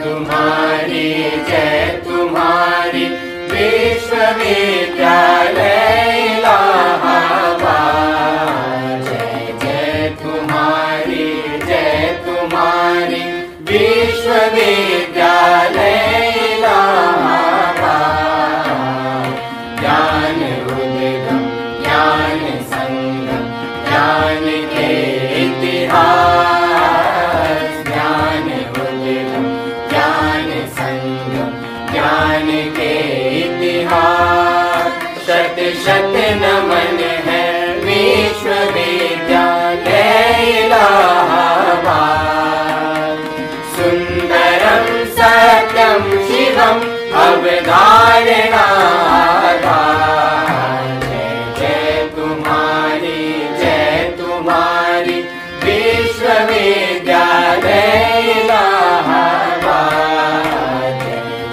तुम्हारी जय तुम्हारी विश्वविद्यालय इलाहाबाद। जय जय तुम्हारी विश्वविद्यालय इलाहाबाद। ज्ञान उद्गम ज्ञान संगम ज्ञान के इतिहास। ज्ञान उद्गम ज्ञान संगम ज्ञान के इतिहास। शत शत नमन है विश्वविद्यालय इलाहाबाद। सुंदरम सत्यम शिवम अवधारणाधार। जय जय तुम्हारी विश्वविद्यालय इलाहाबाद।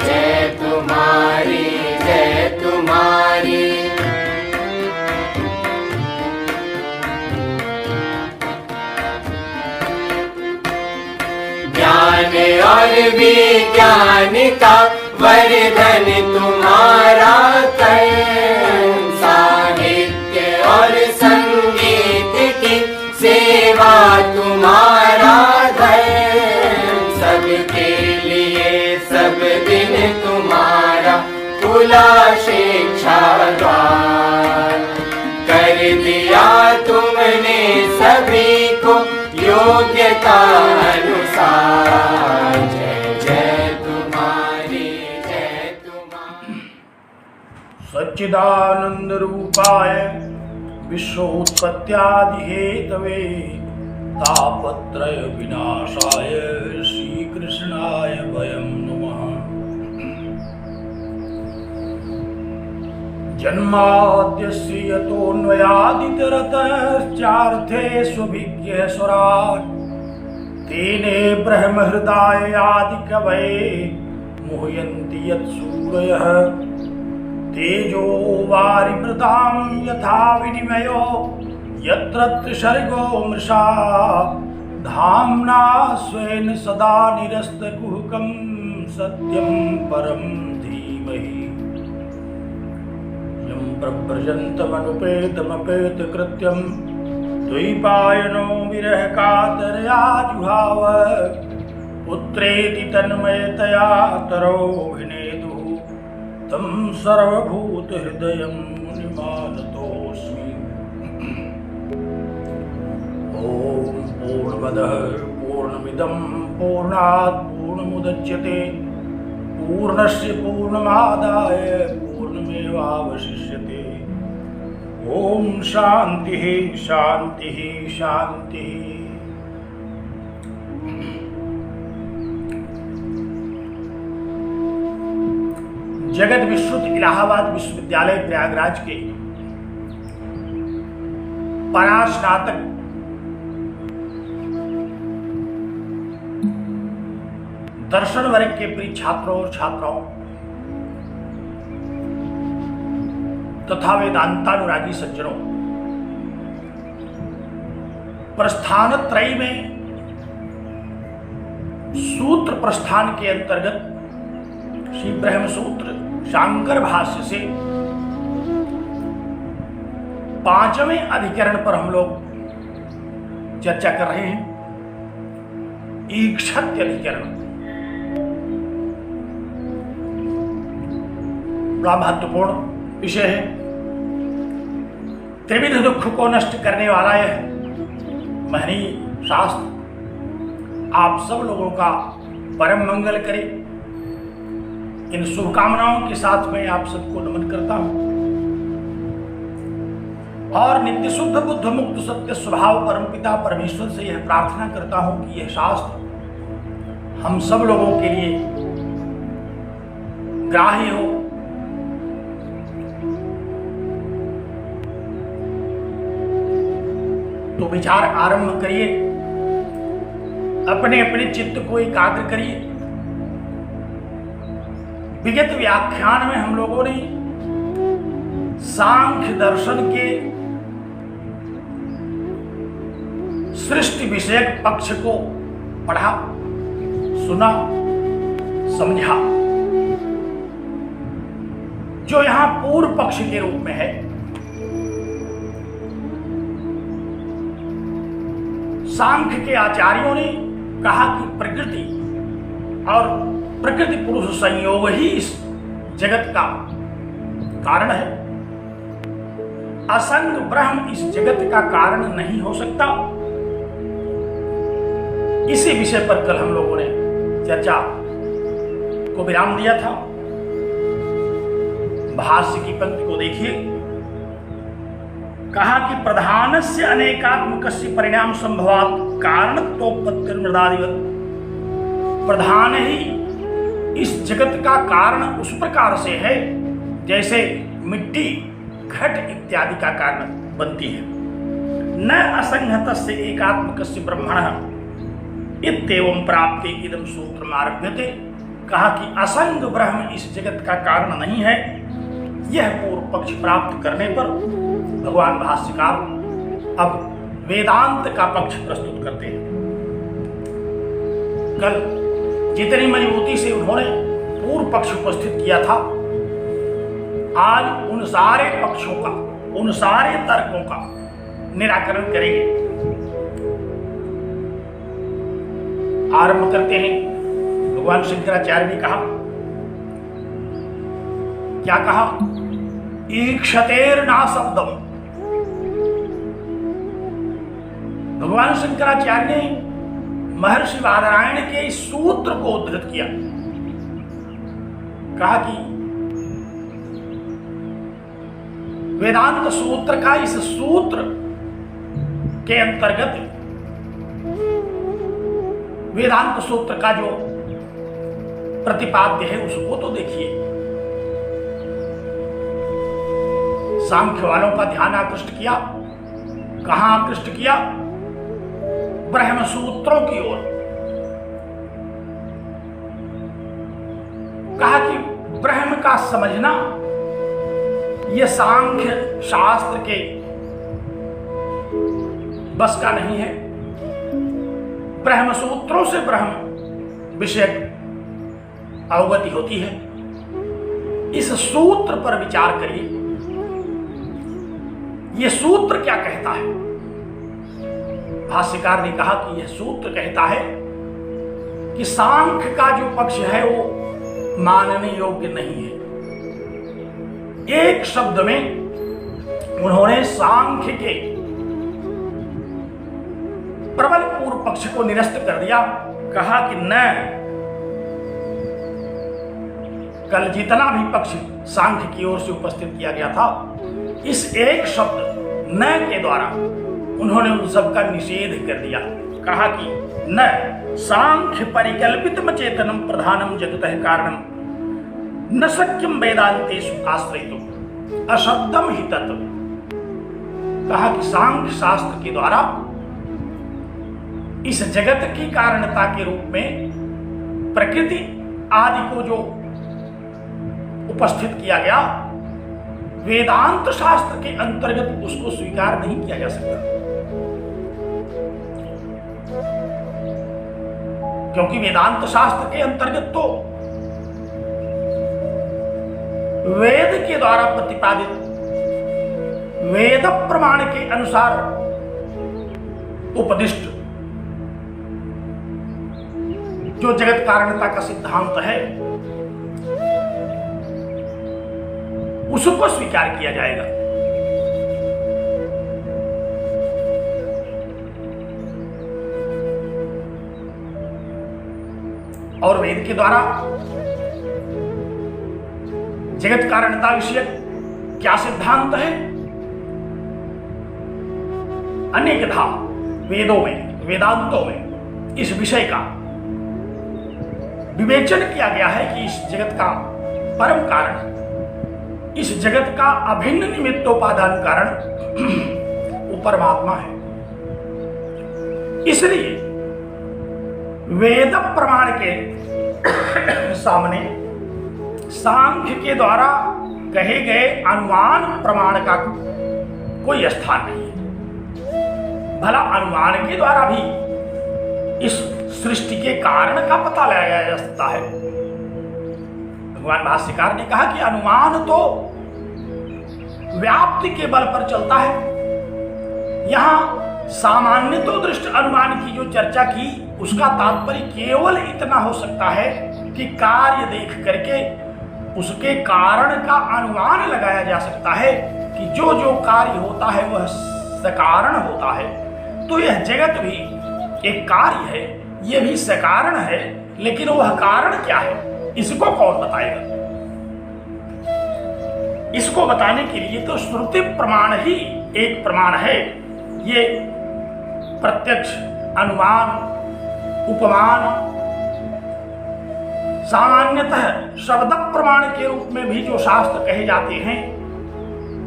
जय तुम्हारी ज्ञान और विज्ञान का वर्धन तुम्हारा कर। साहित्य और संगीत की सेवा तुम्हारा धर्म। सबके लिए सब दिन तुम्हारा खुला शिक्षा द्वार। कर दिया तुमने सभी को योग्यता अनुसार। जय जय तुम्हारी सच्चिदानंद रूपाय विश्वोत्पत्त्यादि हेतवे तापत्रय विनाशाय श्री कृष्णाय वयं नमः। जन्माद्यस्य यतोऽन्वयादितरतश्चार्थे स्वभिज्ञः स्वराट्। तेने ब्रह्महृदाय आदिकवये मुह्यन्ति यत्सूरयः। तेजो वारिमृतां यथा विनिमयो यत्र त्रिसर्गो मृषा। धाम्ना स्वेन सदा निरस्तकुहकं सत्यं परं धीमहि। यं प्रव्रजन्तमनुपेतमपेतकृत्यं द्वैपायनो विरहकातरया जुहाव। पुत्रेति तन्मयतया तरोभिनेदुः तं सर्वभूतहृदयं मुनिमानतोऽस्मि। ॐ पूर्णमदः पूर्णमिदं पूर्णात् पूर्णमुदच्यते पूर्णस्य पूर्णमादाय पूर्णमेवावशिष्यते। ओम शांति शांति शांति। जगत विश्रुत इलाहाबाद विश्वविद्यालय प्रयागराज के परास्नातक दर्शन वर्ग के प्रिय छात्रों और छात्राओं तथा वेदांतानुरागी सज्जनों, प्रस्थान त्रयी में सूत्र प्रस्थान के अंतर्गत श्री ब्रह्म सूत्र शांकर भाष्य से 5वें अधिकरण पर हम लोग चर्चा कर रहे हैं। ईक्षत्य अधिकरण बड़ा महत्वपूर्ण विषय है। त्रिविध दुख को नष्ट करने वाला यह महनीय शास्त्र आप सब लोगों का परम मंगल करे। इन शुभकामनाओं के साथ मैं आप सबको नमन करता हूं और नित्य शुद्ध बुद्ध मुक्त सत्य स्वभाव परमपिता परमेश्वर से यह प्रार्थना करता हूं कि यह शास्त्र हम सब लोगों के लिए ग्राह्य हो। तो विचार आरंभ करिए, अपने अपने चित्त को एकाग्र करिए। विगत व्याख्यान में हम लोगों ने सांख्य दर्शन के सृष्टि विषयक पक्ष को पढ़ा, सुना समझा, जो यहां पूर्व पक्ष के रूप में है। सांख्य के आचार्यों ने कहा कि प्रकृति और प्रकृति पुरुष संयोग ही इस जगत का कारण है। असंग ब्रह्म इस जगत का कारण नहीं हो सकता। इसी विषय पर कल हम लोगों ने चर्चा को विराम दिया था। भाष्य की पंक्ति को देखिए, कहा कि प्रधानस्य अनेकात्मकस्य परिणाम संभवात् कारणत्वोत्पत्तिर्मृदादिवत्। प्रधान ही इस जगत का कारण उस प्रकार से है जैसे मिट्टी घट इत्यादि का कारण बनती है। न असंहतस्य एकात्मकस्य ब्रह्मणः इत्येवं प्राप्ति इदं सूत्रम् आरभ्यते। कहा कि असंग ब्रह्म इस जगत का कारण नहीं है। यह पूर्व पक्ष प्राप्त करने पर भगवान भाष्यकार अब वेदांत का पक्ष प्रस्तुत करते हैं। कल जितनी मजबूती से उन्होंने पूर्व पक्ष उपस्थित किया था, आज उन सारे पक्षों का, उन सारे तर्कों का निराकरण करेंगे। आरंभ करते हैं। भगवान शंकराचार्य ने कहा, क्या कहा? ईक्षतेर्ना शब्दम। भगवान शंकराचार्य ने महर्षि बादरायण के इस सूत्र को उद्धृत किया। कहा कि वेदांत सूत्र का, इस सूत्र के अंतर्गत वेदांत सूत्र का जो प्रतिपाद्य है उसको तो देखिए। सांख्य वालों का ध्यान आकृष्ट किया। कहां आकृष्ट किया? ब्रह्म सूत्रों की ओर। कहा कि ब्रह्म का समझना यह सांख्य शास्त्र के बस का नहीं है। ब्रह्म सूत्रों से ब्रह्म विषयक अवगति होती है। इस सूत्र पर विचार करिए। यह सूत्र क्या कहता है? भाष्यकार ने कहा कि यह सूत्र कहता है कि सांख्य का जो पक्ष है वो मानने योग्य नहीं है। एक शब्द में उन्होंने सांख्य के प्रबल पूर्व पक्ष को निरस्त कर दिया। कहा कि न, कल जितना भी पक्ष सांख्य की ओर से उपस्थित किया गया था, इस एक शब्द न के द्वारा उन्होंने उन सब का निषेध कर दिया। कहा कि न सांख्य परिकल्पितम चेतनम प्रधानम जगतः कारणम न शक्यम वेदांतेषु आश्रयितुम अशब्दम हि तत्। कहा कि सांख्य शास्त्र के द्वारा इस जगत की कारणता के रूप में प्रकृति आदि को जो उपस्थित किया गया, वेदांत शास्त्र के अंतर्गत उसको स्वीकार नहीं किया जा सकता। क्योंकि वेदांत शास्त्र के अंतर्गत तो वेद के द्वारा प्रतिपादित वेद प्रमाण के अनुसार उपदिष्ट जो जगत कारणता का सिद्धांत है उसको स्वीकार किया जाएगा। और वेद के द्वारा जगत कारणता विषयक क्या सिद्धांत है? अनेकधा वेदों में, वेदांतों में इस विषय का विवेचन किया गया है कि इस जगत का परम कारण, इस जगत का अभिन्न निमित्तोपादान कारण वो परमात्मा है। इसलिए वेद प्रमाण के सामने सांख्य के द्वारा कहे गए अनुमान प्रमाण का कोई स्थान नहीं है। भला अनुमान के द्वारा भी इस सृष्टि के कारण का पता लगाया जा सकता है, भगवान भाष्यकार ने कहा कि अनुमान तो व्याप्ति के बल पर चलता है। यहां सामान्य तो दृष्ट अनुमान की जो चर्चा की उसका तात्पर्य केवल इतना हो सकता है कि कार्य देख करके उसके कारण का अनुमान लगाया जा सकता है कि जो जो कार्य होता है वह सकारण होता है। तो यह जगत भी एक कार्य है, यह भी सकारण है, लेकिन वह कारण क्या है इसको कौन बताएगा? इसको बताने के लिए तो श्रुति प्रमाण ही एक प्रमाण है। ये प्रत्यक्ष, अनुमान, उपमान, सामान्यतः शब्द प्रमाण के रूप में भी जो शास्त्र कहे जाते हैं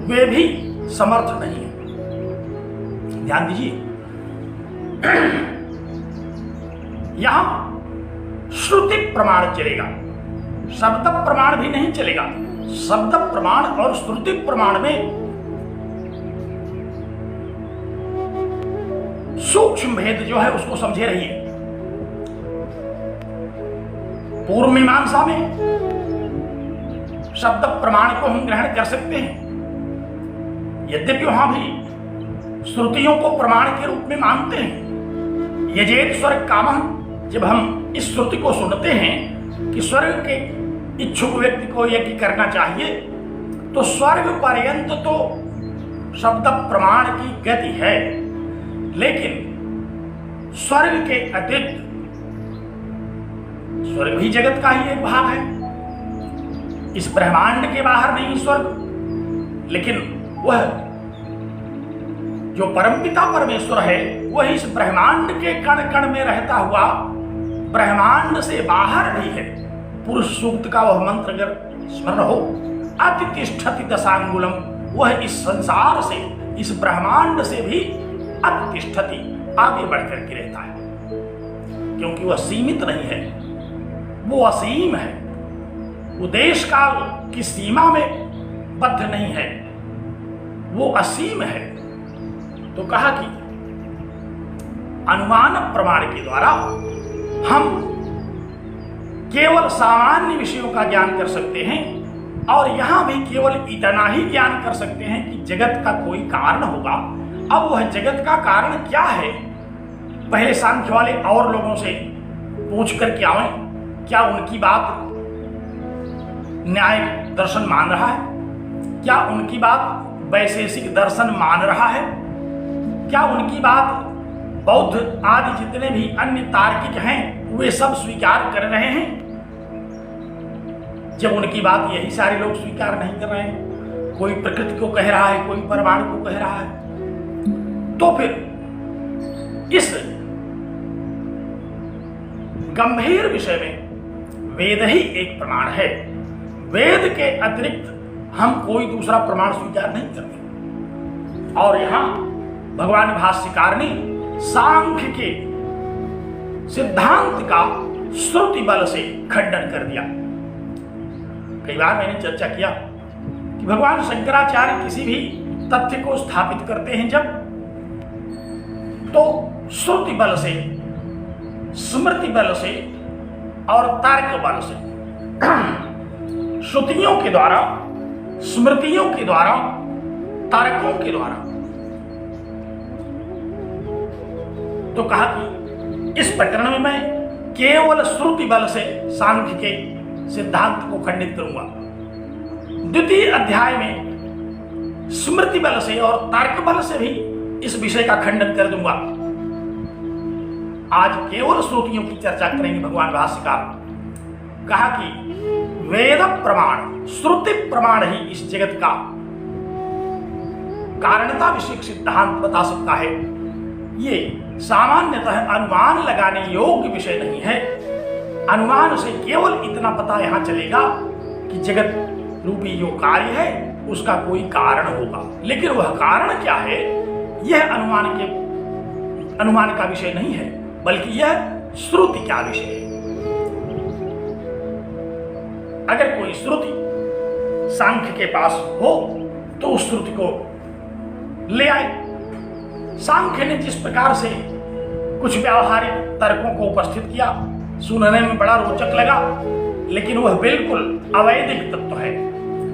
वे भी समर्थ नहीं है। ध्यान दीजिए, यहां श्रुति प्रमाण चलेगा, शब्द प्रमाण भी नहीं चलेगा। शब्द प्रमाण और श्रुति प्रमाण में सूक्ष्म भेद जो है उसको समझे रहिए। पूर्व मीमांसा में शब्द प्रमाण को हम ग्रहण कर सकते हैं, यद्यपि वहां भी श्रुतियों को प्रमाण के रूप में मानते हैं। यजेत स्वर्ग कामः, जब हम इस श्रुति को सुनते हैं कि स्वर्ग के इच्छुक व्यक्ति को यज्ञ करना चाहिए, तो स्वर्ग पर्यंत तो शब्द प्रमाण की गति है, लेकिन स्वर्ग के अतिरिक्त, स्वर्ग भी जगत का ही एक भाग है, इस ब्रह्मांड के बाहर नहीं स्वर्ग, लेकिन वह जो परमपिता परमेश्वर है वह इस ब्रह्मांड के कण कण में रहता हुआ ब्रह्मांड से बाहर भी है। पुरुष सूक्त का वह मंत्र अगर स्मरण हो, अतिष्ठति दशांगुलम, वह इस संसार से, इस ब्रह्मांड से भी अतिष्ठति, आगे बढ़कर के रहता है, क्योंकि वह सीमित नहीं है, वो असीम है, वो देश काल की सीमा में बद्ध नहीं है, वो असीम है। तो कहा कि अनुमान प्रमाण के द्वारा हम केवल सामान्य विषयों का ज्ञान कर सकते हैं, और यहां भी केवल इतना ही ज्ञान कर सकते हैं कि जगत का कोई कारण होगा। अब वह जगत का कारण क्या है, पहले सांख्य वाले और लोगों से पूछ कर के आवें, क्या उनकी बात न्याय दर्शन मान रहा है, क्या उनकी बात वैशेषिक दर्शन मान रहा है, क्या उनकी बात बौद्ध आदि जितने भी अन्य तार्किक हैं वे सब स्वीकार कर रहे हैं? जब उनकी बात यही सारे लोग स्वीकार नहीं कर रहे हैं, कोई प्रकृति को कह रहा है, कोई परमाणु को कह रहा है, तो फिर इस गंभीर विषय में वेद ही एक प्रमाण है। वेद के अतिरिक्त हम कोई दूसरा प्रमाण स्वीकार नहीं करते। और यहां भगवान भाष्यकार ने सांख्य के सिद्धांत का श्रुति बल से खंडन कर दिया। कई बार मैंने चर्चा किया कि भगवान शंकराचार्य किसी भी तथ्य को स्थापित करते हैं जब, तो श्रुति बल से, स्मृति बल से और तर्क बल से, श्रुतियों के द्वारा, स्मृतियों के द्वारा, तर्कों के द्वारा। तो कहा कि इस प्रकरण में मैं केवल श्रुति बल से सांख्य के सिद्धांत को खंडित करूंगा। द्वितीय अध्याय में स्मृति बल से और तर्क बल से भी इस विषय का खंडन कर दूंगा। आज केवल श्रुतियों की चर्चा करेंगे। भगवान भाष्यकार कहा कि वेद प्रमाण, श्रुति प्रमाण ही इस जगत का कारणता विषयक सिद्धांत बता सकता है। ये सामान्यतः अनुमान लगाने योग्य विषय नहीं है। अनुमान से केवल इतना पता यहां चलेगा कि जगत रूपी जो कार्य है उसका कोई कारण होगा, लेकिन वह कारण क्या है यह अनुमान का विषय नहीं है, बल्कि यह श्रुति का विषय है। अगर कोई श्रुति सांख्य के पास हो तो उस श्रुति को ले आए। सांख्य ने जिस प्रकार से कुछ व्यावहारिक तर्कों को उपस्थित किया, सुनने में बड़ा रोचक लगा, लेकिन वह बिल्कुल अवैधिक तत्व है,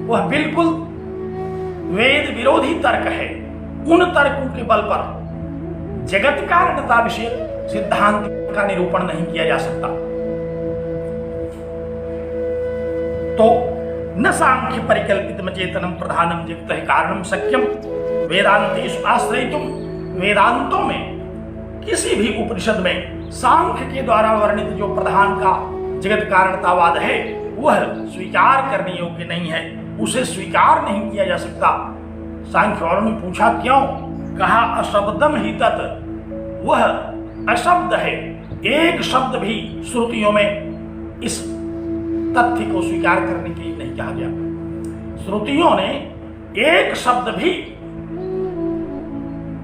वह बिल्कुल वेद विरोधी तर्क है। उन तर्कों के बल पर जगत कारणता विषय सिद्धांत का निरूपण नहीं किया जा सकता। तो न सांख्य परिकल्पितम चेतनम प्रधानम जगत कारणम शक्यम वेदांतेषु आश्रयितुम। वेदांतों में किसी भी उपनिषद में सांख्य के द्वारा वर्णित जो प्रधान का जगत कारणतावाद है वह स्वीकार करने योग्य नहीं है, उसे स्वीकार नहीं किया जा सकता। सांख्य वालों ने पूछा क्यों? कहा अशब्दम ही तत्, वह अशब्द है। एक शब्द भी श्रुतियों में इस तथ्य को स्वीकार करने के लिए नहीं कहा गया। श्रुतियों ने एक शब्द भी,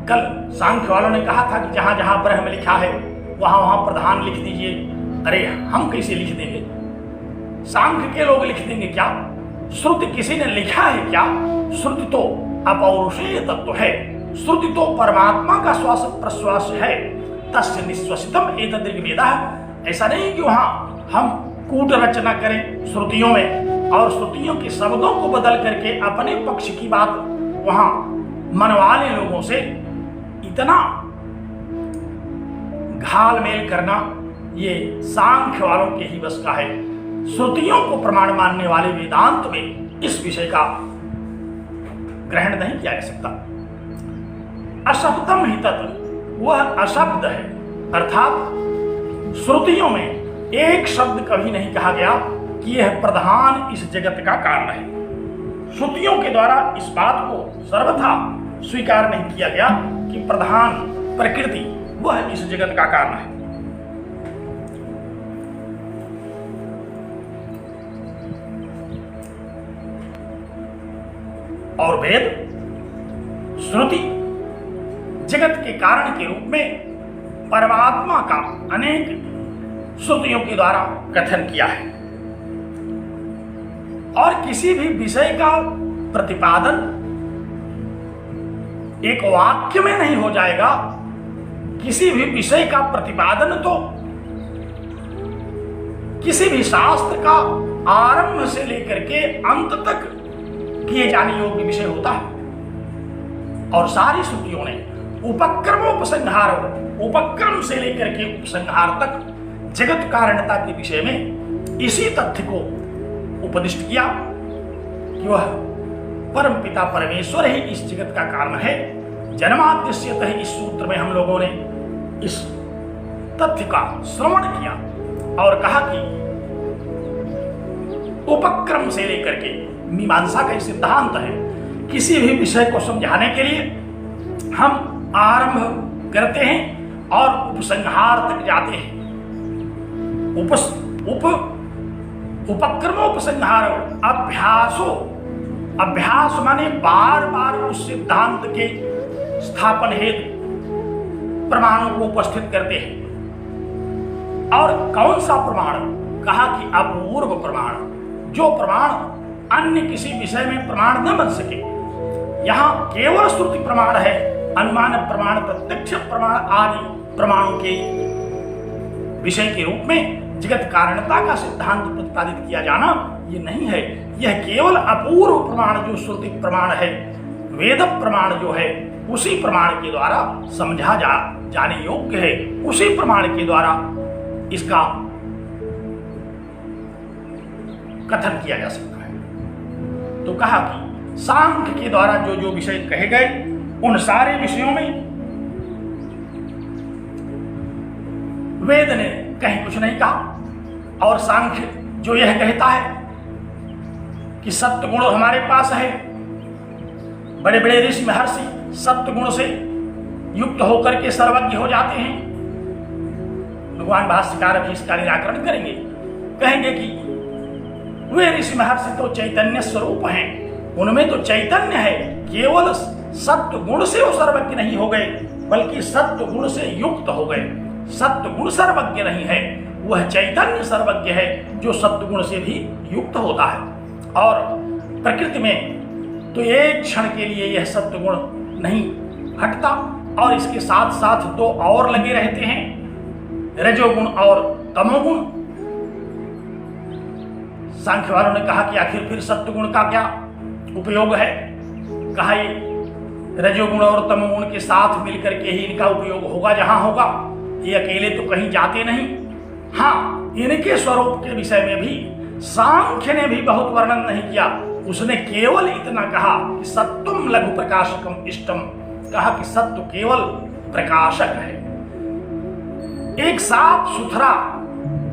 कल सांख्य वालों ने कहा था कि जहां जहां ब्रह्म लिखा है वहां वहां प्रधान लिख दीजिए। अरे हम कैसे लिख देंगे? सांख्य के लोग लिख देंगे क्या? श्रुति किसी ने लिखा है क्या? श्रुति तो अपौरुषेय तत्व है, श्रुति तो परमात्मा का श्वास प्रश्वास है। तस्य निश्वसितम एतद् ऋग्वेदः। ऐसा नहीं कि वहां हम कूट रचना करें श्रुतियों में और श्रुतियों के शब्दों को बदल करके अपने पक्ष की बात वहां मनवाले लोगों से इतना घाल मेल करना ये सांख्य वालों के ही बस का है। श्रुतियों को प्रमाण मानने वाले वेदांत में इस विषय का ग्रहण नहीं किया जा सकता। अशब्दम ही तत्, वह अशब्द है, अर्थात श्रुतियों में एक शब्द कभी नहीं कहा गया कि यह प्रधान इस जगत का कारण है। श्रुतियों के द्वारा इस बात को सर्वथा स्वीकार नहीं किया गया कि प्रधान प्रकृति वह इस जगत का कारण है। और वेद श्रुति जगत के कारण के रूप में परमात्मा का अनेक श्रुतियों के द्वारा कथन किया है। और किसी भी विषय का प्रतिपादन एक वाक्य में नहीं हो जाएगा। किसी भी विषय का प्रतिपादन तो किसी भी शास्त्र का आरंभ से लेकर के अंत तक किए जाने योग्य विषय होता है। और सारी श्रुतियों ने उपक्रमोपसंहार, उपक्रम से लेकर के उपसंहार तक जगत कारणता के विषय में इसी तथ्य को उपदिष्ट किया कि वह परम पिता परमेश्वर ही इस जगत का कारण है। जन्माद्यस्यतः इस सूत्र में हम लोगों ने इस तथ्य का श्रवण किया और कहा कि उपक्रम से लेकर के मीमांसा का सिद्धांत है। किसी भी विषय को समझाने के लिए हम आरंभ करते हैं और उपसंहार तक जाते हैं। उपक्रमोपसंहार अभ्यास माने बार बार उस सिद्धांत के स्थापन हेतु प्रमाणों को उपस्थित करते हैं। और कौन सा प्रमाण? कहा कि अपूर्व प्रमाण, जो प्रमाण अन्य किसी विषय में प्रमाण न बन सके। यहां केवल श्रुति प्रमाण है, अनुमान प्रमाण, प्रत्यक्ष प्रमाण आदि प्रमाणों के विषय के रूप में जगत कारणता का सिद्धांत प्रतिपादित किया जाना ये नहीं है। यह केवल अपूर्व प्रमाण जो श्रुति प्रमाण है, वेद प्रमाण जो है, उसी प्रमाण के द्वारा समझा जाने योग्य है। उसी प्रमाण के द्वारा इसका कथन किया जा सकता है। तो कहा कि सांख्य के द्वारा जो जो विषय कहे गए उन सारे विषयों में वेद ने कहीं कुछ नहीं कहा। और सांख्य जो यह कहता है कि सत्य गुण हमारे पास है, बड़े बड़े ऋषि महर्षि सत्य गुण से युक्त होकर के सर्वज्ञ हो जाते हैं। भगवान भाष्यकार भी इसका निराकरण करेंगे, कहेंगे कि वे ऋषि महर्षि तो चैतन्य स्वरूप हैं, उनमें तो चैतन्य है, केवल सत्य गुण से वो सर्वज्ञ नहीं हो गए बल्कि सत्य गुण से युक्त हो गए। सत्य गुण सर्वज्ञ नहीं है, वह चैतन्य सर्वज्ञ है जो सत्य गुण से भी युक्त होता है। और प्रकृति में तो एक क्षण के लिए यह सत्य गुण नहीं हटता और इसके साथ साथ दो और लगे रहते हैं, रजोगुण और तमोगुण। सांख्य वालों ने कहा कि आखिर फिर सत्वगुण का क्या उपयोग है? कहा ये रजोगुण और तमोगुण के साथ मिलकर के ही इनका उपयोग होगा, जहां होगा, ये अकेले तो कहीं जाते नहीं। हाँ, इनके स्वरूप के विषय में भी सांख्य ने भी बहुत वर्णन नहीं किया। उसने केवल इतना कहा कि सत्वम लघु प्रकाशकम इष्टम, कहा कि सत्व केवल प्रकाशक है, एक साफ सुथरा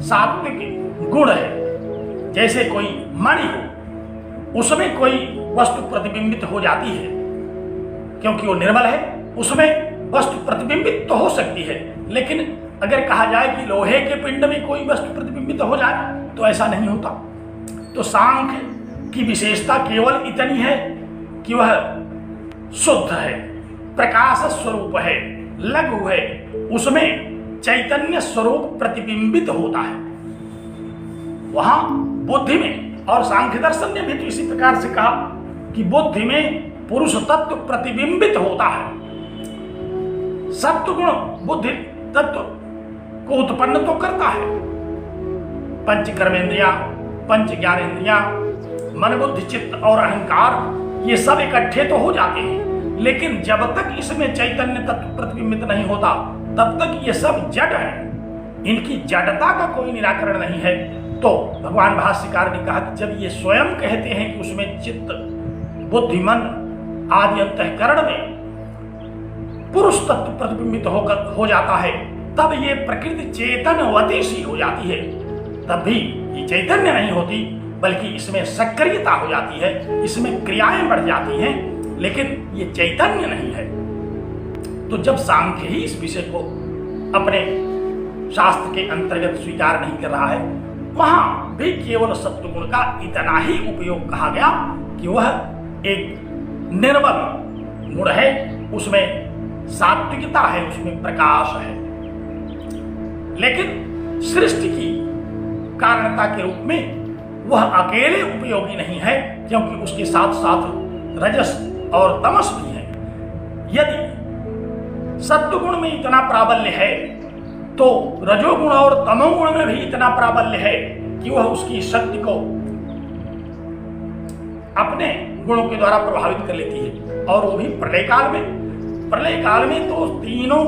सात्विक गुण है। जैसे कोई मणि हो, उसमें कोई वस्तु प्रतिबिंबित हो जाती है, क्योंकि वो निर्मल है, उसमें वस्तु प्रतिबिंबित तो हो सकती है, लेकिन अगर कहा जाए कि लोहे के पिंड में कोई वस्तु प्रतिबिंबित हो जाए तो ऐसा नहीं होता। तो सांख्य की विशेषता केवल इतनी है कि वह शुद्ध है, प्रकाश स्वरूप है, लघु है, उसमें चैतन्य स्वरूप प्रतिबिंबित होता है। वहां बुद्धि में, और सांख्य दर्शन ने भी तो इसी प्रकार से कहा कि बुद्धि में पुरुष तत्व प्रतिबिंबित होता है। सत्वगुण बुद्धि तत्व को उत्पन्न तो करता है। पंच कर्मेंद्रिया, पंच ज्ञानेंद्रिया, मन बुद्धि चित्त और अहंकार, ये सब इकट्ठे तो हो जाते हैं, लेकिन जब तक इसमें चैतन्य तत्व प्रतिबिंबित नहीं होता तब तक ये सब जड़ है। इनकी जड़ता का कोई निराकरण नहीं है। तो भगवान भाष्यकार ने कहा कि जब ये स्वयं कहते हैं कि उसमें चित्त बुद्धि मन आदि अंतःकरण में पुरुष तत्व प्रतिबिंबित हो जाता है, तब ये प्रकृति चेतनवती सी हो जाती है। तब भी ये चैतन्य नहीं होती, बल्कि इसमें सक्रियता हो जाती है, इसमें क्रियाएं बढ़ जाती हैं, लेकिन ये चैतन्य नहीं है। तो जब सांख्य ही इस विषय को अपने शास्त्र के अंतर्गत स्वीकार नहीं कर रहा है, वहां भी केवल सत्वगुण का इतना ही उपयोग कहा गया कि वह एक निर्मल गुण है, उसमें सात्विकता है, उसमें प्रकाश है, लेकिन सृष्टि की कारणता के रूप में वह अकेले उपयोगी नहीं है, क्योंकि उसके साथ साथ रजस और तमस भी है। यदि सत्वगुण में इतना प्राबल्य है तो रजोगुण और तमोगुण में भी इतना प्राबल्य है कि वह उसकी शक्ति को अपने गुणों के द्वारा प्रभावित कर लेती है। और वो भी प्रलय काल में। प्रलय काल में तो तीनों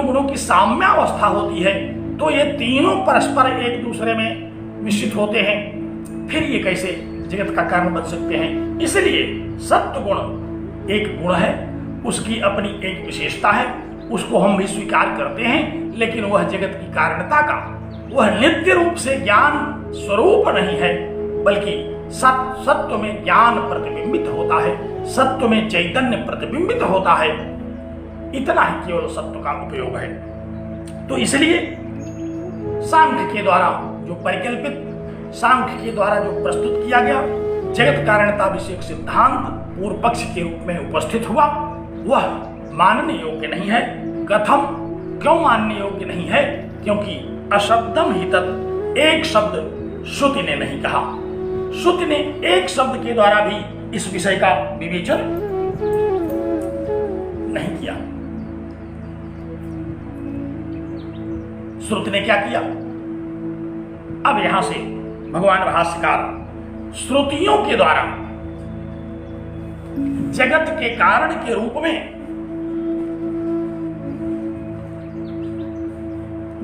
गुणों की साम्यावस्था होती है, तो ये तीनों परस्पर एक दूसरे में मिश्रित होते हैं, फिर ये कैसे जगत का कारण बन सकते हैं। इसलिए सत्व गुण एक गुण है, उसकी अपनी एक विशेषता है, उसको हम भी स्वीकार करते हैं, लेकिन वह जगत की कारणता का वह नित्य रूप से ज्ञान स्वरूप नहीं है, बल्कि सत्व में ज्ञान प्रतिबिंबित होता है, सत्व में चैतन्य प्रतिबिंबित होता है। इतना ही केवल सत्व का उपयोग है। तो इसलिए सांख्य के द्वारा जो परिकल्पित, सांख्य के द्वारा जो प्रस्तुत किया गया जगत कारणता विषयक सिद्धांत पूर्व पक्ष के रूप में उपस्थित हुआ, वह मानने योग्य नहीं है। कथम, क्यों मानने योग्य नहीं है? क्योंकि अशब्दम ही तत्, एक शब्द श्रुति ने नहीं कहा। श्रुति ने एक शब्द के द्वारा भी इस विषय का विवेचन नहीं किया। श्रुति ने क्या किया? अब यहां से भगवान भाष्यकार श्रुतियों के द्वारा जगत के कारण के रूप में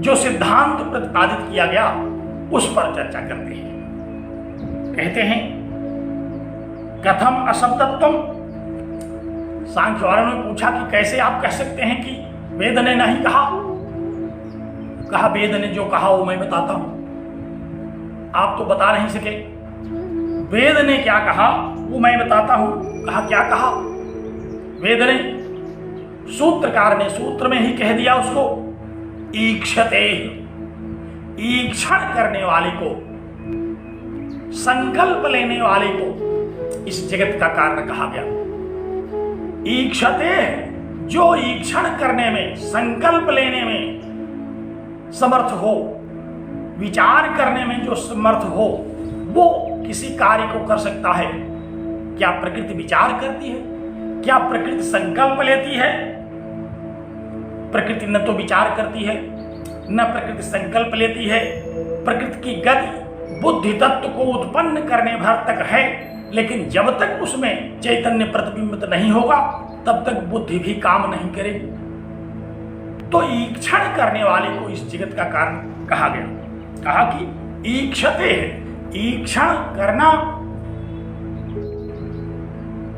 जो सिद्धांत प्रतिपादित किया गया उस पर चर्चा करते हैं। कहते हैं कथम अशब्दत्वम। सांख्य वालों ने पूछा कि कैसे आप कह सकते हैं कि वेद ने नहीं कहा? कहा वेद ने जो कहा वो मैं बताता हूं, आप तो बता नहीं सके। वेद ने क्या कहा वो मैं बताता हूं। कहा क्या कहा? वेद ने, सूत्रकार ने सूत्र में ही कह दिया उसको, ईक्षते, ईक्षण करने वाले को, संकल्प लेने वाले को इस जगत का कारण कहा गया। ईक्षते, जो ईक्षण करने में, संकल्प लेने में समर्थ हो, विचार करने में जो समर्थ हो, वो किसी कार्य को कर सकता है। क्या प्रकृति विचार करती है? क्या प्रकृति संकल्प लेती है? प्रकृति न तो विचार करती है, न प्रकृति संकल्प लेती है। प्रकृति की गति बुद्धि तत्व को उत्पन्न करने भर तक है, लेकिन जब तक उसमें चैतन्य प्रतिबिंबित नहीं होगा तब तक बुद्धि भी काम नहीं करेगी। तो ईक्षण करने वाले को इस जगत का कारण कहा गया। कहा कि ईक्षते है, ईक्षण करना,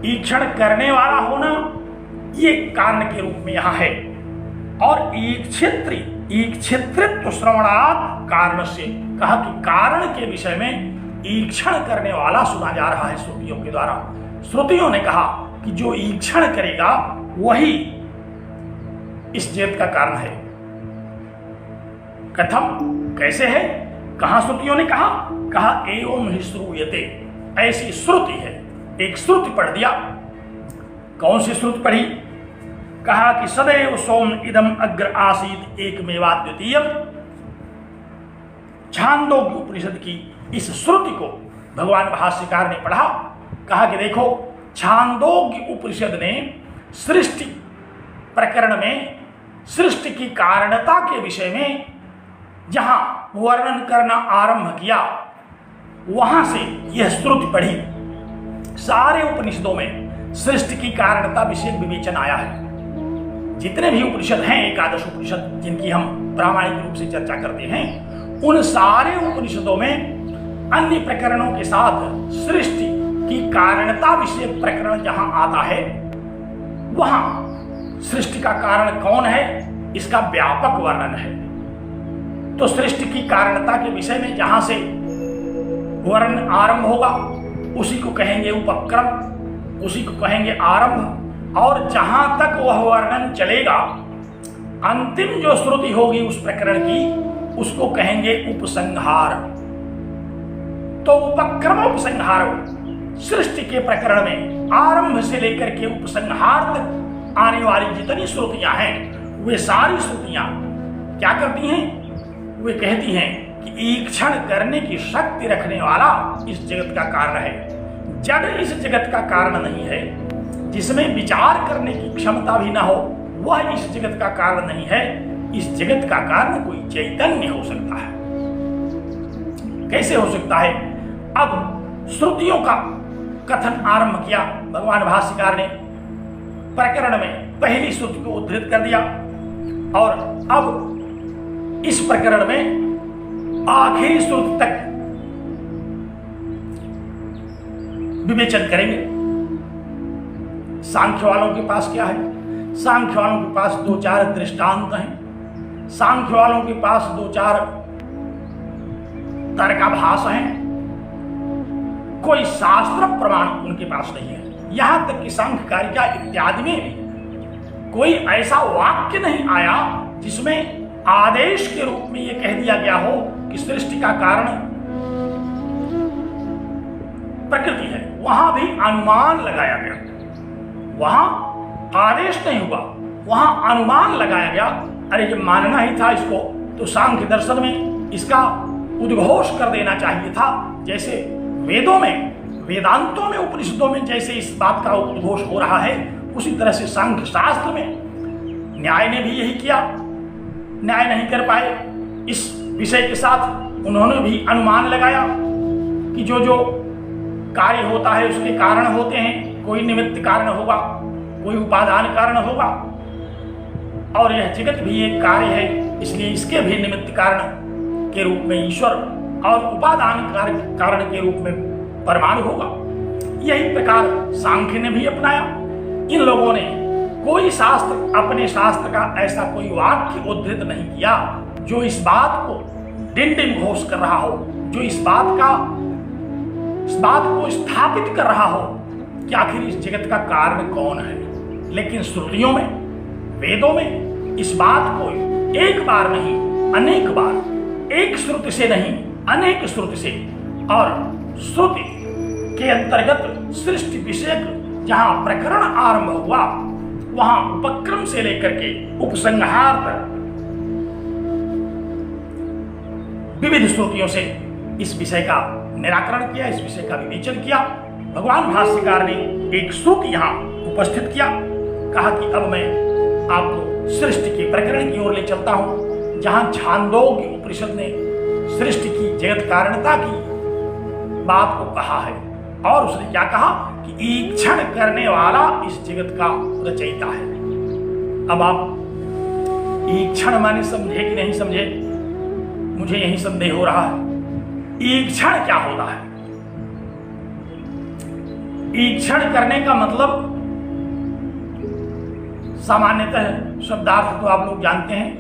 ईक्षण करने वाला होना, ये कारण के रूप में यहां है। और ईक्षित्रित्व श्रवणात् कारण से, कहा कि कारण के विषय में ईक्षण करने वाला सुना जा रहा है श्रुतियों के द्वारा। श्रुतियों ने कहा कि जो ईक्षण करेगा वही इस जगत का कारण है। कथम, कैसे है, कहां श्रुतियों ने कहा एवं ही श्रूयते, ऐसी श्रुति है। एक श्रुति पढ़ दिया। कौन सी श्रुति पढ़ी? कहा कि सदैव सोम इदम अग्र आसीत एकमेवाद्वितीयम्। छांदोग्य उपनिषद की इस श्रुति को भगवान भाष्यकार ने पढ़ा। कहा कि देखो, छांदोग्य उपनिषद ने सृष्टि प्रकरण में सृष्टि की कारणता के विषय में जहां वर्णन करना आरंभ किया, वहां से यह श्रुति पढ़ी। सारे उपनिषदों में सृष्टि की कारणता विषय विवेचन आया है। जितने भी उपनिषद हैं, 11 उपनिषद जिनकी हम प्रामाणिक रूप से चर्चा करते हैं, उन सारे उपनिषदों में अन्य प्रकरणों के साथ सृष्टि की कारणता विषय प्रकरण जहां आता है, वहां सृष्टि का कारण कौन है इसका व्यापक वर्णन है। तो सृष्टि की कारणता के विषय में जहां से वर्णन आरंभ होगा उसी को कहेंगे उपक्रम, उसी को कहेंगे आरंभ। और जहां तक वह वर्णन चलेगा, अंतिम जो श्रुति होगी उस प्रकरण की, उसको कहेंगे उपसंहार। तो उपक्रम उपसंहार, सृष्टि के प्रकरण में आरंभ से लेकर के उपसंहार तक आने वाली जितनी श्रुतियां हैं, वे सारी श्रुतियां क्या करती हैं? वे कहती हैं कि ईक्षण करने की शक्ति रखने वाला इस जगत का कारण है। जड़ इस जगत का कारण नहीं है, जिसमें विचार करने की क्षमता भी ना हो, वह इस जगत का कारण नहीं है। इस जगत का कारण कोई चैतन्य हो सकता है। कैसे हो सकता है? अब श्रुतियों का कथन आरंभ किया भगवान भाष्यकार ने। प्रकरण में पहली श्रुति को उद्धृत कर दिया और अब इस प्रकरण में आखिरी श्रुति तक विवेचन करेंगे। सांख्य वालों के पास क्या है? सांख्य वालों के पास 2-4 दृष्टांत हैं। सांख्य वालों के पास 2-4 तर्काभास हैं। कोई शास्त्र प्रमाण उनके पास नहीं है। यहां तक कि सांख्य कारिका इत्यादि में भी कोई ऐसा वाक्य नहीं आया जिसमें आदेश के रूप में यह कह दिया गया हो कि सृष्टि का कारण प्रकृति है। वहां भी अनुमान लगाया गया। वहां आदेश नहीं हुआ, वहां अनुमान लगाया गया। अरे ये मानना ही था इसको, तो सांख्य दर्शन में इसका उद्घोष कर देना चाहिए था। जैसे वेदों में, वेदांतों में, उपनिषदों में जैसे इस बात का उद्घोष हो रहा है, उसी तरह से सांख्य शास्त्र में न्याय ने भी यही किया। न्याय नहीं कर पाए इस विषय के साथ, उन्होंने भी अनुमान लगाया कि जो जो कार्य होता है उसके कारण होते हैं। कोई निमित्त कारण होगा, कोई उपादान कारण होगा, और यह जगत भी एक कार्य है, इसलिए इसके भी निमित्त कारण के रूप में ईश्वर और उपादान कारण के रूप में परमाणु होगा। यही प्रकार सांख्य ने भी अपनाया। इन लोगों ने कोई शास्त्र, अपने शास्त्र का ऐसा कोई वाक्य उद्धृत नहीं किया जो इस बात को डिंडिम घोष कर रहा हो, जो इस बात को स्थापित कर रहा हो कि आखिर इस जगत का कारण कौन है। लेकिन श्रुतियों में, वेदों में इस बात को एक बार नहीं, अनेक बार, एक श्रुति से नहीं, अनेक श्रुति से, और श्रुति के अंतर्गत सृष्टि विषयक जहां प्रकरण आरंभ हुआ, वहां उपक्रम से लेकर के उपसंहार तक विविध श्रुतियों से इस विषय का निराकरण किया, इस विषय का विवेचन किया। भगवान भाष्यकार ने एक श्रुति यहां उपस्थित किया। कहा कि अब मैं आपको सृष्टि के प्रकरण की ओर ले चलता हूं, जहां छांदोग्य उपनिषद ने सृष्टि की जगत कारणता की बात को कहा है। और उसने क्या कहा कि ईक्षण करने वाला इस जगत का रचयिता है। अब आप ईक्षण माने समझे कि नहीं समझे, मुझे यही संदेह हो रहा है। ईक्षण क्या होता है? ईक्षण करने का मतलब सामान्यतः शब्दार्थ तो आप लोग जानते हैं,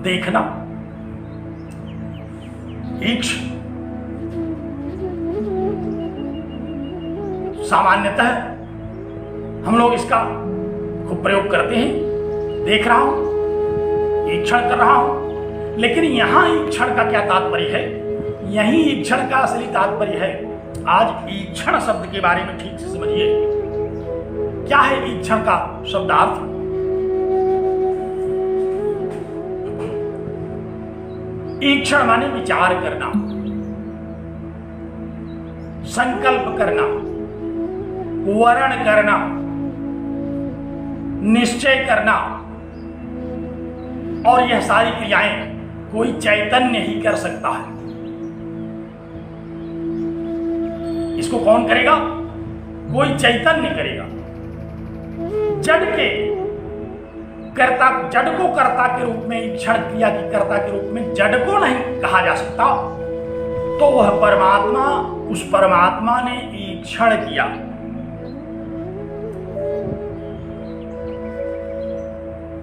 देखना। ईक्ष सामान्यतः हम लोग इसका खूब प्रयोग करते हैं, देख रहा हूं, ईक्षण कर रहा हूं। लेकिन यहां ईक्षण का क्या तात्पर्य है? यही ईक्षण का असली तात्पर्य है। आज ईक्षण शब्द के बारे में ठीक से समझिए, क्या है ईक्षण का शब्दार्थ? ईक्षण माने विचार करना, संकल्प करना, वर्ण करना, निश्चय करना। और यह सारी क्रियाएं कोई चैतन्य ही कर सकता है। इसको कौन करेगा? कोई चैतन्य करेगा। जड़ के कर्ता, जड़ को कर्ता के रूप में, ईक्षण क्रिया की कर्ता के रूप में जड़ को नहीं कहा जा सकता। तो वह परमात्मा, उस परमात्मा ने ईक्षण किया।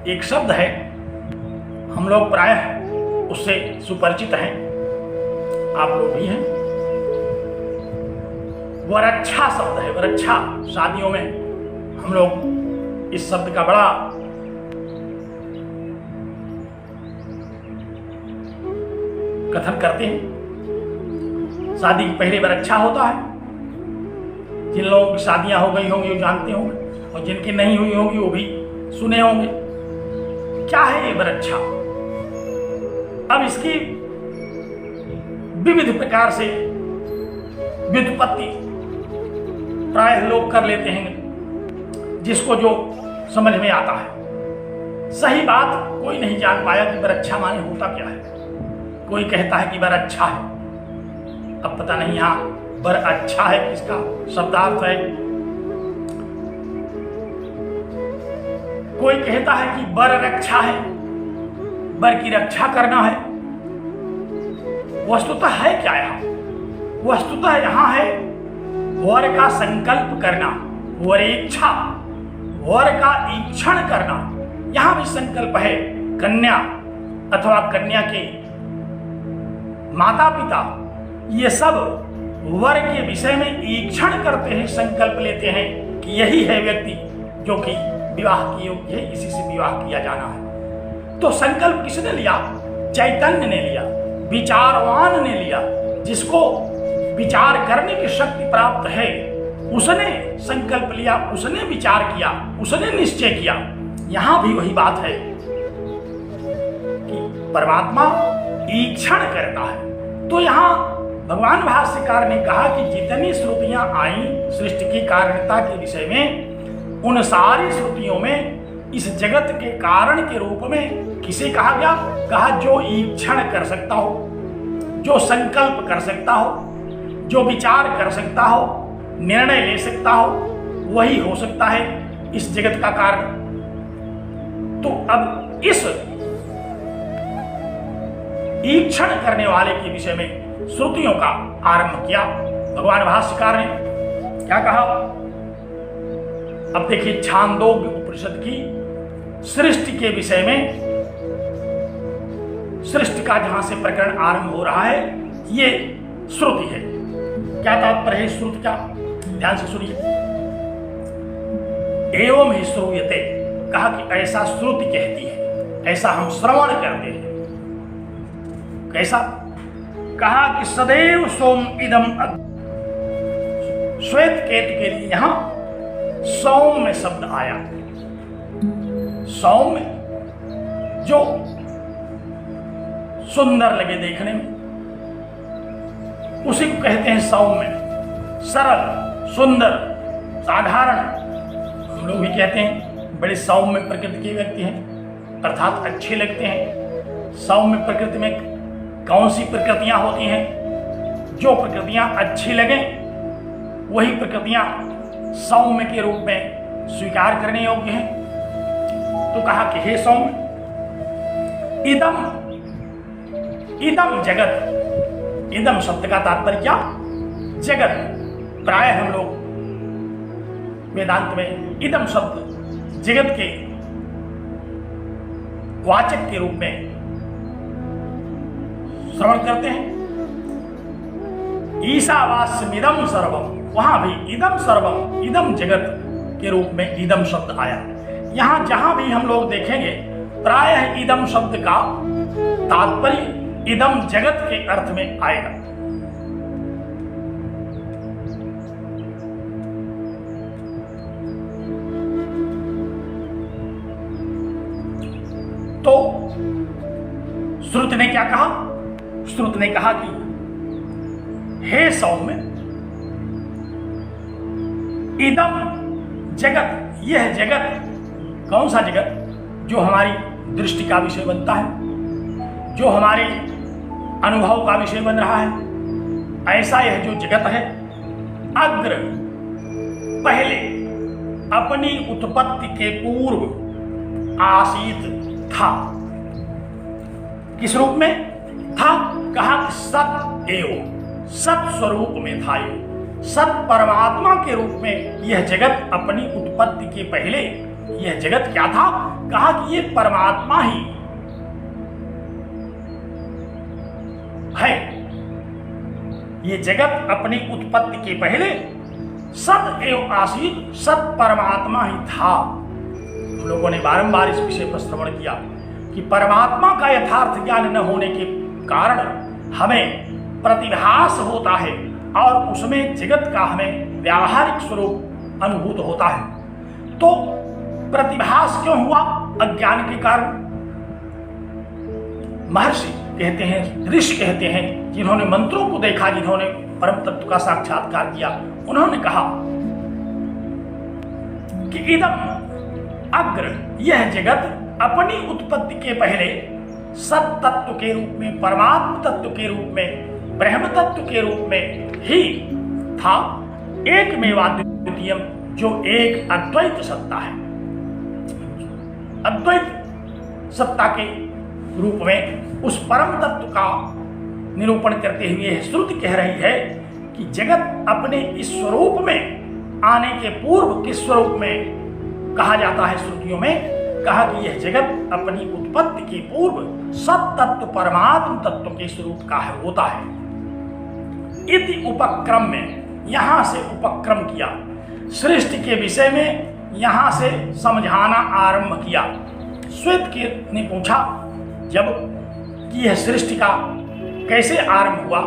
एक शब्द है, हम लोग प्रायः उससे सुपरिचित हैं, आप लोग भी हैं। वरच्छा शब्द है, वरच्छा। शादियों में हम लोग इस शब्द का बड़ा कथन करते हैं। शादी के पहले वरच्छा होता है। जिन लोगों की शादियां हो गई होंगी वो जानते होंगे, और जिनकी नहीं हुई होगी वो भी सुने होंगे। क्या है ये वरच्छा? अब इसकी विविध प्रकार से व्युत्पत्ति प्रायः लोग कर लेते हैं, जिसको जो समझ में आता है। सही बात कोई नहीं जान पाया कि वरच्छा माने होता क्या है। कोई कहता है कि वर अच्छा है, अब पता नहीं यहां वर अच्छा है किसका शब्दार्थ है। कोई कहता है कि वर रक्षा है, वर की रक्षा करना है। वस्तुतः है क्या यहां? वस्तुतः यहां है वर का संकल्प करना, वरेच्छा, वर का ईक्षण करना। यहां भी संकल्प है। कन्या अथवा कन्या के माता पिता ये सब वर के विषय में ईक्षण करते हैं, संकल्प लेते हैं कि यही है व्यक्ति जो कि विवाह के योग्य है, इसी से विवाह किया जाना है। तो संकल्प किसने लिया? चैतन्य ने लिया, विचारवान ने लिया। जिसको विचार करने की शक्ति प्राप्त है उसने संकल्प लिया, उसने विचार किया, उसने निश्चय किया। यहां भी वही बात है कि परमात्मा ईक्षण करता है। तो यहां भगवान भाष्यकार ने कहा कि जितनी श्रुतियां आई सृष्टि की कारणता के विषय में, उन सारी श्रुतियों में इस जगत के कारण के रूप में किसे कहा गया? कहा जो ईक्षण कर सकता हो, जो संकल्प कर सकता हो, जो विचार कर सकता हो, निर्णय ले सकता हो, वही हो सकता है इस जगत का कारण। तो अब इस ईक्षण करने वाले के विषय में श्रुतियों का आरंभ किया भगवान भाष्यकार ने। क्या कहा? अब देखिए, छांदोग्य उपनिषद की सृष्टि के विषय में, सृष्टि का जहां से प्रकरण आरंभ हो रहा है, ये श्रुति है। क्या तात्पर्य है श्रुति का? ध्यान से सुनिए। एवं ही श्रूयते, कहा कि ऐसा श्रुति कहती है, ऐसा हम श्रवण करते हैं। कैसा? कहा कि सदैव सोम इदम। श्वेत केतु के लिए यहां सौम्य शब्द आया। सौम्य जो सुंदर लगे देखने में, उसी को कहते हैं सौम्य। सरल, सुंदर, साधारण। हम लोग भी कहते हैं बड़े सौम्य प्रकृति के व्यक्ति हैं, अर्थात अच्छे लगते हैं। सौम्य प्रकृति में कौन सी प्रकृतियां होती हैं? जो प्रकृतियां अच्छी लगें वही प्रकृतियां सौम्य के रूप में स्वीकार करने योग्य हैं। तो कहा कि हे सौम्य, इदम जगत, इदम शब्द का तात्पर्य क्या? जगत। प्राय हम लोग वेदांत में इदम शब्द जगत के वाचक के रूप में श्रवण करते हैं। ईशावास्यमिदं सर्वम, वहां भी इदम सर्वम, इदम जगत के रूप में इदम शब्द आया। यहां जहां भी हम लोग देखेंगे प्रायः इदम शब्द का तात्पर्य इदम जगत के अर्थ में आएगा। तो श्रुति ने क्या कहा? श्रुति ने कहा कि हे सौम्य, इदम जगत, यह जगत, कौन सा जगत? जो हमारी दृष्टि का विषय बनता है, जो हमारे अनुभव का विषय बन रहा है, ऐसा यह जो जगत है अग्र, पहले अपनी उत्पत्ति के पूर्व आसीत था। किस रूप में था? कहा कि सत एव, सत स्वरूप में था। सत परमात्मा के रूप में यह जगत अपनी उत्पत्ति के पहले, यह जगत क्या था? कहा कि यह परमात्मा ही है। यह जगत अपनी उत्पत्ति के पहले सत एव आसीत, सत परमात्मा ही था। हम लोगों ने बारंबार इस विषय पर श्रवण किया कि परमात्मा का यथार्थ ज्ञान न होने के कारण हमें प्रतिभास होता है और उसमें जगत का हमें व्यावहारिक स्वरूप अनुभूत होता है। तो प्रतिभास क्यों हुआ? अज्ञान के कारण। महर्षि कहते हैं, ऋषि कहते हैं, जिन्होंने मंत्रों को देखा, जिन्होंने परम तत्व का साक्षात्कार किया, उन्होंने कहा कि इदम अग्र, यह जगत अपनी उत्पत्ति के पहले सत तत्व के रूप में, परमात्म तत्व के रूप में, ब्रह्म तत्व के रूप में ही था। एक मेवाद्वितीयम, जो एक अद्वैत सत्ता है। अद्वैत सत्ता के रूप में उस परम तत्व का निरूपण करते हुए श्रुति कह रही है कि जगत अपने इस स्वरूप में आने के पूर्व किस स्वरूप में कहा जाता है? श्रुतियों में कहा कि यह जगत अपनी उत्पत्ति के पूर्व सत तत्व परमात्म तत्व के स्वरूप का है, होता है। इति उपक्रम में, यहां से उपक्रम किया, सृष्टि के विषय में यहां से समझाना आरंभ किया। श्वेत ने पूछा जब कि यह सृष्टि का कैसे आरंभ हुआ,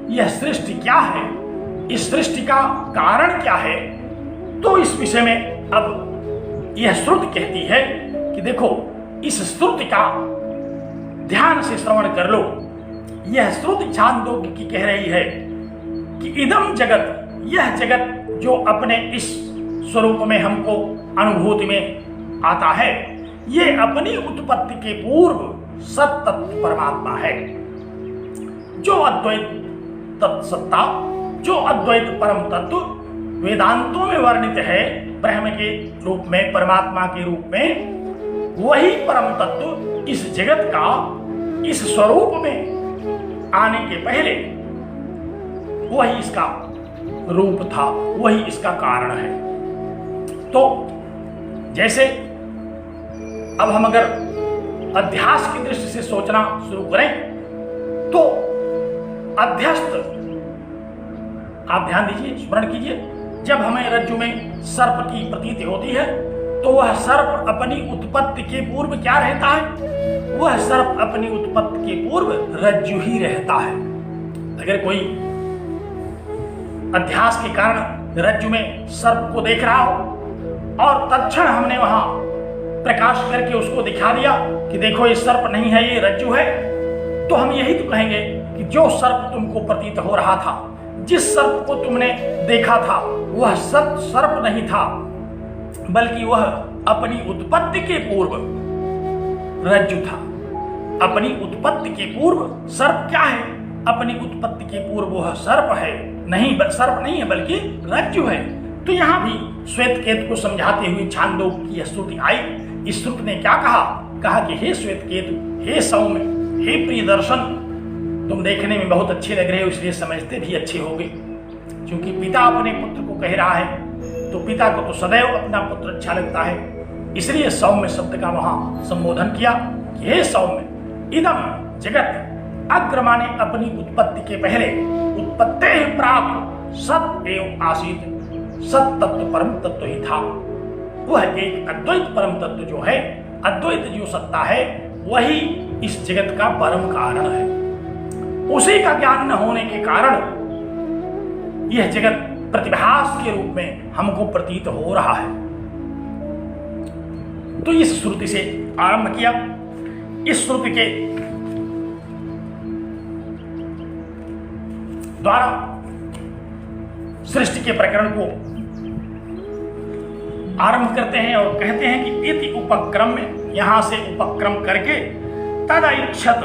यह सृष्टि क्या है, इस सृष्टि का कारण क्या है? तो इस विषय में अब यह श्रुति कहती है कि देखो, इस श्रुति का ध्यान से श्रवण कर लो। यह श्रुति छांदोग्य की कह रही है कि इदम जगत, यह जगत जो अपने इस स्वरूप में हमको अनुभूति में आता है, ये अपनी उत्पत्ति के पूर्व सत तत्व परमात्मा है। जो अद्वैत तत्सत्ता, जो अद्वैत परम तत्व वेदांतों में वर्णित है ब्रह्म के रूप में, परमात्मा के रूप में, वही परम तत्व इस जगत का इस स्वरूप में आने के पहले वही इसका रूप था, वही इसका कारण है। तो जैसे अब हम अगर अध्यास की दृष्टि से सोचना शुरू करें तो अध्यस्त, आप ध्यान दीजिए, स्मरण कीजिए, जब हमें रज्जु में सर्प की प्रतीति होती है तो वह सर्प अपनी उत्पत्ति के पूर्व क्या रहता है? वह सर्प अपनी उत्पत्ति के पूर्व रज्जु ही रहता है। अगर कोई अध्यास के कारण रज्जु में सर्प को देख रहा हो और तत्क्षण हमने वहां प्रकाश करके उसको दिखा दिया कि देखो ये सर्प नहीं है, ये रज्जु है, तो हम यही तो कहेंगे कि जो सर्प तुमको प्रतीत हो रहा था, जिस सर्प को तुमने देखा था, वह सर्प नहीं था, बल्कि वह अपनी उत्पत्ति के पूर्व रज्जु था। अपनी उत्पत्ति के पूर्व सर्प क्या है? अपनी उत्पत्ति के पूर्व वह सर्प है, नहीं सर्प नहीं है बल्कि रज्जु है। तो यहां भी श्वेत केतु को समझाते हुए छांदोग्य की यह श्रुति आई। इस श्रुति ने क्या कहा कि हे श्वेत केतु, हे सौम्य, हे प्रिय दर्शन, तुम देखने में बहुत अच्छे लग रहे हो, इसलिए समझते भी अच्छे होगे। क्योंकि पिता अपने पुत्र को कह रहा है तो पिता को तो सदैव अपना पुत्र अच्छा लगता है, इसलिए सौम्य शब्द का वहां संबोधन किया कि हे सौम्य, इदम जगत अग्र माने अपनी उत्पत्ति के पहले, उत्पत्ते प्राक सत एवं आसीत, सत तत्व परम तत्व ही था। वह एक अद्वैत परम तत्व जो है, अद्वैत जो सत्ता है, वही इस जगत का परम कारण है। उसी का ज्ञान न होने के कारण यह जगत प्रतिभास के रूप में हमको प्रतीत हो रहा है। तो इस श्रुति से आरंभ किया। इस श्रुति के द्वारा सृष्टि के प्रकरण को आरंभ करते हैं और कहते हैं कि इति उपक्रम में, यहां से उपक्रम करके तदैक्षत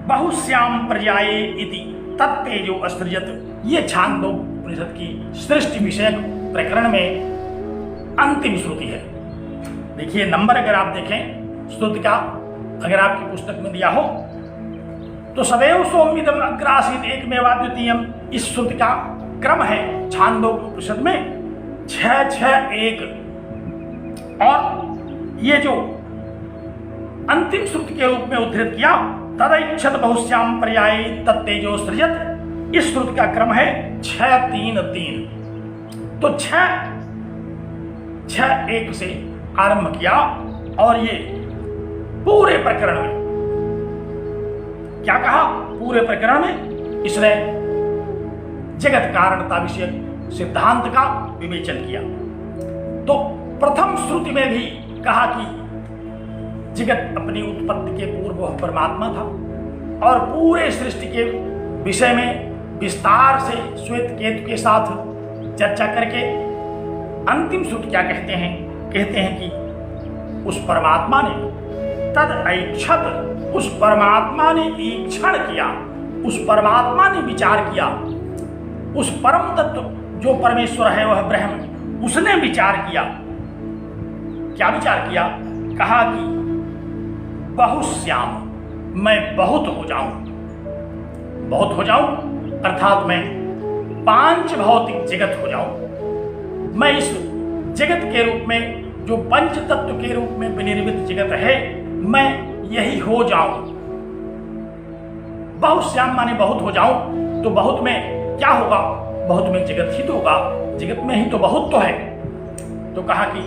बहुश्याम पर्याये इति तत्तेजो असृजत, ये छांदोग्य उपनिषद की सृष्टि विषयक प्रकरण में अंतिम श्रुति है। देखिए नंबर अगर आप देखें श्रुति का, अगर आपकी पुस्तक में दिया हो तो सदैव सौम्यदम अग्रासीत एकमेवाद्वितीयम, इस श्रुति का क्रम है छांदोग्य उपनिषद में 661। और ये जो अंतिम श्रुति के रूप में उद्धृत किया तदैक्षत बहुश्याम पर्याये तत्तेजो सृजत, इस श्रुति का क्रम है 633। तो 661 से आरंभ किया और ये पूरे प्रकरण में क्या कहा? पूरे प्रकरण में इसने जगत कारणता विषयक सिद्धांत का विवेचन किया। तो प्रथम श्रुति में भी कहा कि जगत अपनी उत्पत्ति के पूर्व वह परमात्मा था, और पूरे सृष्टि के विषय में विस्तार से श्वेत केतु के साथ चर्चा करके अंतिम श्रुति क्या कहते हैं? कहते हैं कि उस परमात्मा ने तद ऐक्षत, उस परमात्मा ने ईक्षण किया, उस परमात्मा ने विचार किया, उस परम तत्व जो परमेश्वर है वह ब्रह्म, उसने विचार किया। क्या विचार किया? कहा कि बहुश्याम, मैं बहुत हो जाऊं, बहुत हो जाऊं अर्थात मैं पांच भौतिक जगत हो जाऊं। मैं इस जगत के रूप में जो पंच तत्व के रूप में विनिर्मित जगत है, मैं यही हो जाऊं। बहुश्याम माने बहुत हो जाऊं। तो बहुत में क्या होगा? बहुत में जगत ही तो होगा, जगत में ही तो बहुत तो है। तो कहा कि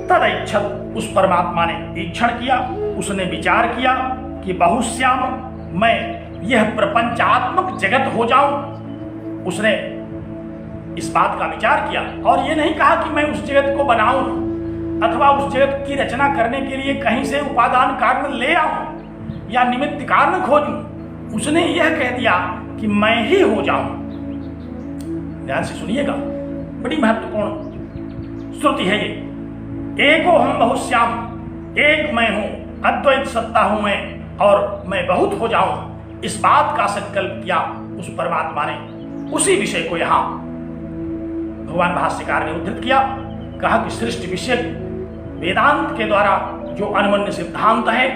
तदैक्षत, उस परमात्मा ने ईक्षण किया, उसने विचार किया कि बहुश्याम, मैं यह प्रपंचात्मक जगत हो जाऊं। उसने इस बात का विचार किया और यह नहीं कहा कि मैं उस जगत को बनाऊं अथवा उस जगत की रचना करने के लिए कहीं से उपादान कारण ले आऊं या निमित्त कारण खोजूं। उसने यह कह दिया कि मैं ही हो जाऊं। ध्यान से सुनिएगा, बड़ी महत्वपूर्ण श्रुति है ये। एको हम बहुश्याम, एक मैं हूं, अद्वैत सत्ता हूं मैं, और मैं बहुत हो जाऊं, इस बात का संकल्प किया उस परमात्मा ने। उसी विषय को यहां भगवान भाष्यकार ने उद्धृत किया। कहा कि सृष्टि विषय वेदांत के द्वारा जो अनमन्य सिद्धांत है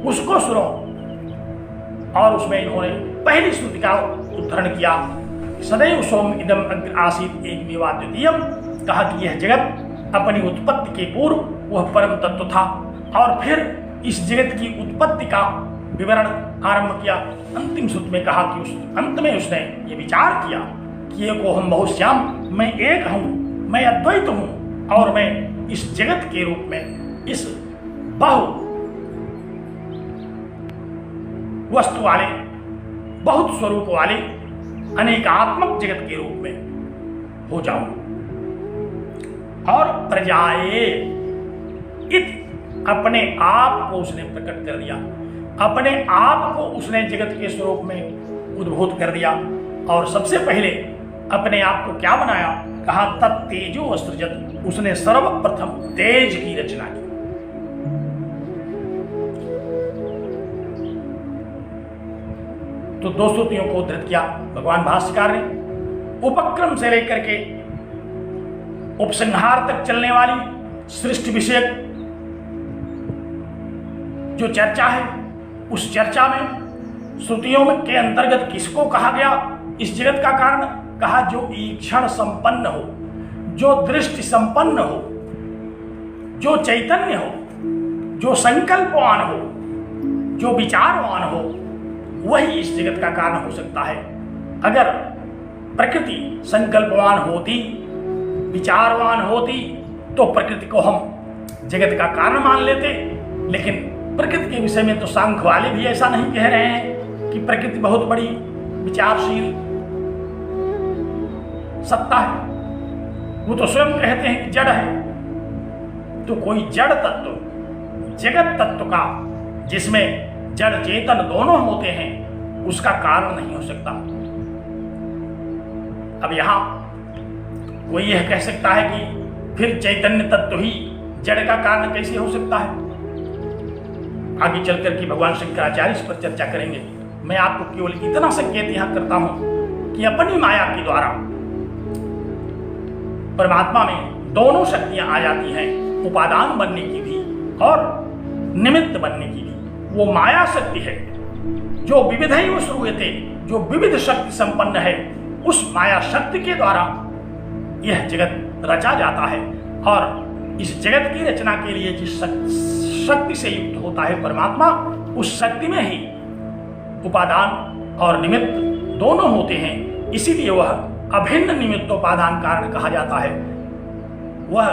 उसको सुनो। और उसमें इन्होंने पहली श्रुति का उद्धरण किया, सदैव सौम्य इदम अग्र आसीत एकमेवाद्वितीयम। कहा कि यह जगत अपनी उत्पत्ति के पूर्व वह परम तत्व था, और फिर इस जगत की उत्पत्ति का विवरण आरंभ किया। अंतिम श्रुति में कहा कि उस अंत में उसने ये विचार किया कि एको हम बहुश्याम, मैं एक हूं, मैं अद्वैत हूं, और मैं इस जगत के रूप में, इस बहु वस्तु वाले, बहुत स्वरूप वाले अनेकात्मक जगत के रूप में हो जाऊं। और प्रजाए इत, अपने आप को उसने प्रकट कर दिया, अपने आप को उसने जगत के स्वरूप में उद्भूत कर दिया। और सबसे पहले अपने आप को क्या बनाया? कहा तत्तेजो असृजत, उसने सर्वप्रथम तेज की रचना की। तो 2 श्रुतियों को उद्धृत किया भगवान भाष्यकार ने। उपक्रम से लेकर के उपसंहार तक चलने वाली सृष्टि विषयक जो चर्चा है, उस चर्चा में श्रुतियों में के अंतर्गत किसको कहा गया इस जगत का कारण? कहा जो ईक्षण संपन्न हो, जो दृष्टि संपन्न हो, जो चैतन्य हो, जो संकल्पवान हो, जो विचारवान हो, वही इस जगत का कारण हो सकता है। अगर प्रकृति संकल्पवान होती, विचारवान होती, तो प्रकृति को हम जगत का कारण मान लेते। लेकिन प्रकृति के विषय में तो सांख्य वाले भी ऐसा नहीं कह रहे हैं कि प्रकृति बहुत बड़ी विचारशील सत्ता है। वो तो स्वयं कहते हैं कि जड़ है। तो कोई जड़ तत्व, जगत तत्व का, जिसमें जड़ चेतन दोनों होते हैं, उसका कारण नहीं हो सकता। अब यहां कोई यह कह सकता है कि फिर चैतन्य तत्व ही जड़ का कारण कैसे हो सकता है? आगे चलकर के भगवान शंकराचार्य इस पर चर्चा करेंगे। मैं आपको केवल इतना संकेत यहां करता हूं कि अपनी माया के द्वारा परमात्मा में दोनों शक्तियां आ जाती हैं, उपादान बनने की भी और निमित्त बनने की भी। वो माया शक्ति है जो विविधैव श्रूयते, जो विविध शक्ति संपन्न है। उस माया शक्ति के द्वारा यह जगत रचा जाता है। और इस जगत की रचना के लिए जिस शक्ति से युक्त होता है परमात्मा, उस शक्ति में ही उपादान और निमित्त दोनों होते हैं। इसीलिए वह अभिन्न निमित्तोपादान कारण कहा जाता है। वह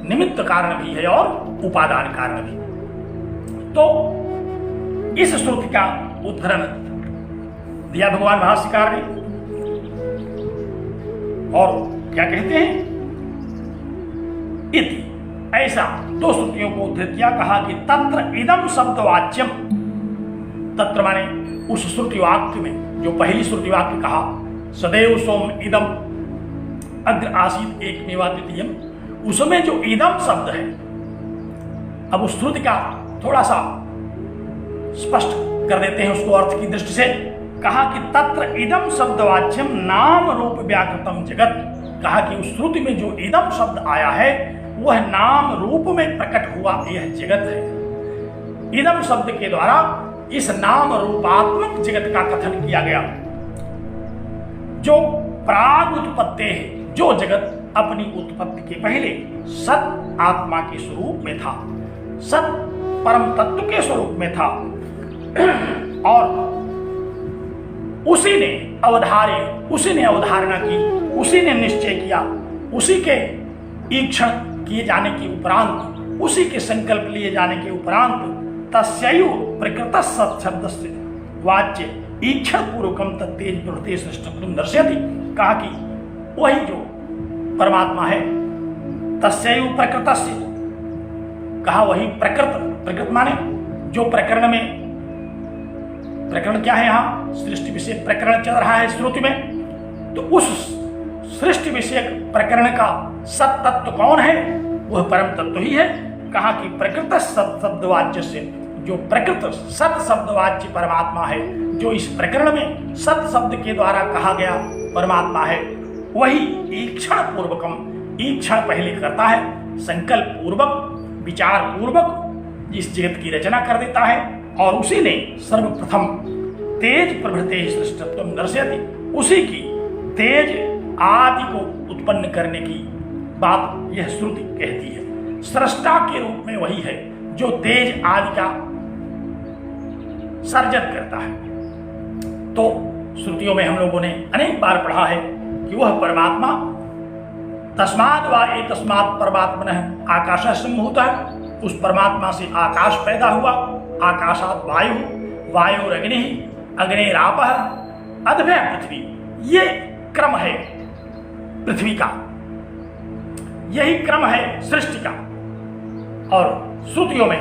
निमित्त कारण भी है और उपादान कारण भी। तो इस श्रुति का उद्धरण दिया भगवान भाष्यकार ने, और क्या कहते हैं? इति, ऐसा 2 श्रुतियों को उद्धृत किया। कहा कि तत्र इदम शब्दवाच्यम, तत्र माने उस श्रुति वाक्य में, जो पहली श्रुति वाक्य कहा सदैव सोम इदम अग्र आसीत एकमेवा द्वितीयम, उसमें जो इदम शब्द है, अब उस श्रुति का थोड़ा सा स्पष्ट कर देते हैं उसको अर्थ की दृष्टि से। कहा कि तत्र इदम शब्दवाच्यम नाम रूप व्याकृतम जगत। कहा कि उस श्रुति में जो इदम शब्द आया है वह नाम रूप में प्रकट हुआ यह जगत है। इदम शब्द के द्वारा इस नाम रूपात्मक जगत का कथन किया गया, जो प्राग उत्पत्ति है, जो जगत अपनी उत्पत्ति के पहले सत आत्मा के स्वरूप में था, सत परम तत्व के स्वरूप में था, और उसी ने अवधारणा की, उसी ने निश्चय किया, उसी के ईक्षण किए जाने के उपरांत, उसी के संकल्प लिए जाने के उपरांत तस्यैव प्रकृत शब्द से वाच्य ईक्षण पूर्वकम तत्तेज प्रवृत्ति सृष्टि दर्शयति। कहा कि वही जो परमात्मा है, तस्यैव प्रकृतस्य, कहा वही प्रकृत माने जो प्रकरण में, प्रकरण क्या है? यहाँ सृष्टि विषय प्रकरण चल रहा है श्रुति में, तो उस सृष्टि विषयक प्रकरण का सत तत्व कौन है? वह परम तत्व ही है। कहा कि प्रकृत सत शब्दवाच्य से, जो प्रकृत सत शब्दवाच्य परमात्मा है, जो इस प्रकरण में सत शब्द के द्वारा कहा गया परमात्मा है, वही ईक्षण पूर्वकम, ईक्षण पहले करता है, संकल्प पूर्वक, विचार पूर्वक इस जगत की रचना कर देता है, और उसी ने सर्वप्रथम तेज प्रभृते सृष्टत्वम दर्शयति, उसी की तेज आदि को उत्पन्न करने की बात यह श्रुति कहती है। सृष्टा के रूप में वही है जो तेज आदि का सर्जन करता है। तो श्रुतियों में हम लोगों ने अनेक बार पढ़ा है कि वह परमात्मा तस्माद् वा एतस्मात् परमात्मनः आकाशः सम्भूतः, उस परमात्मा से आकाश पैदा हुआ, आकाशात् वायु, वायुरग्निः, अग्निरापः, अद्भय पृथ्वी। ये क्रम है पृथ्वी का, यही क्रम है सृष्टि का। और श्रुतियों में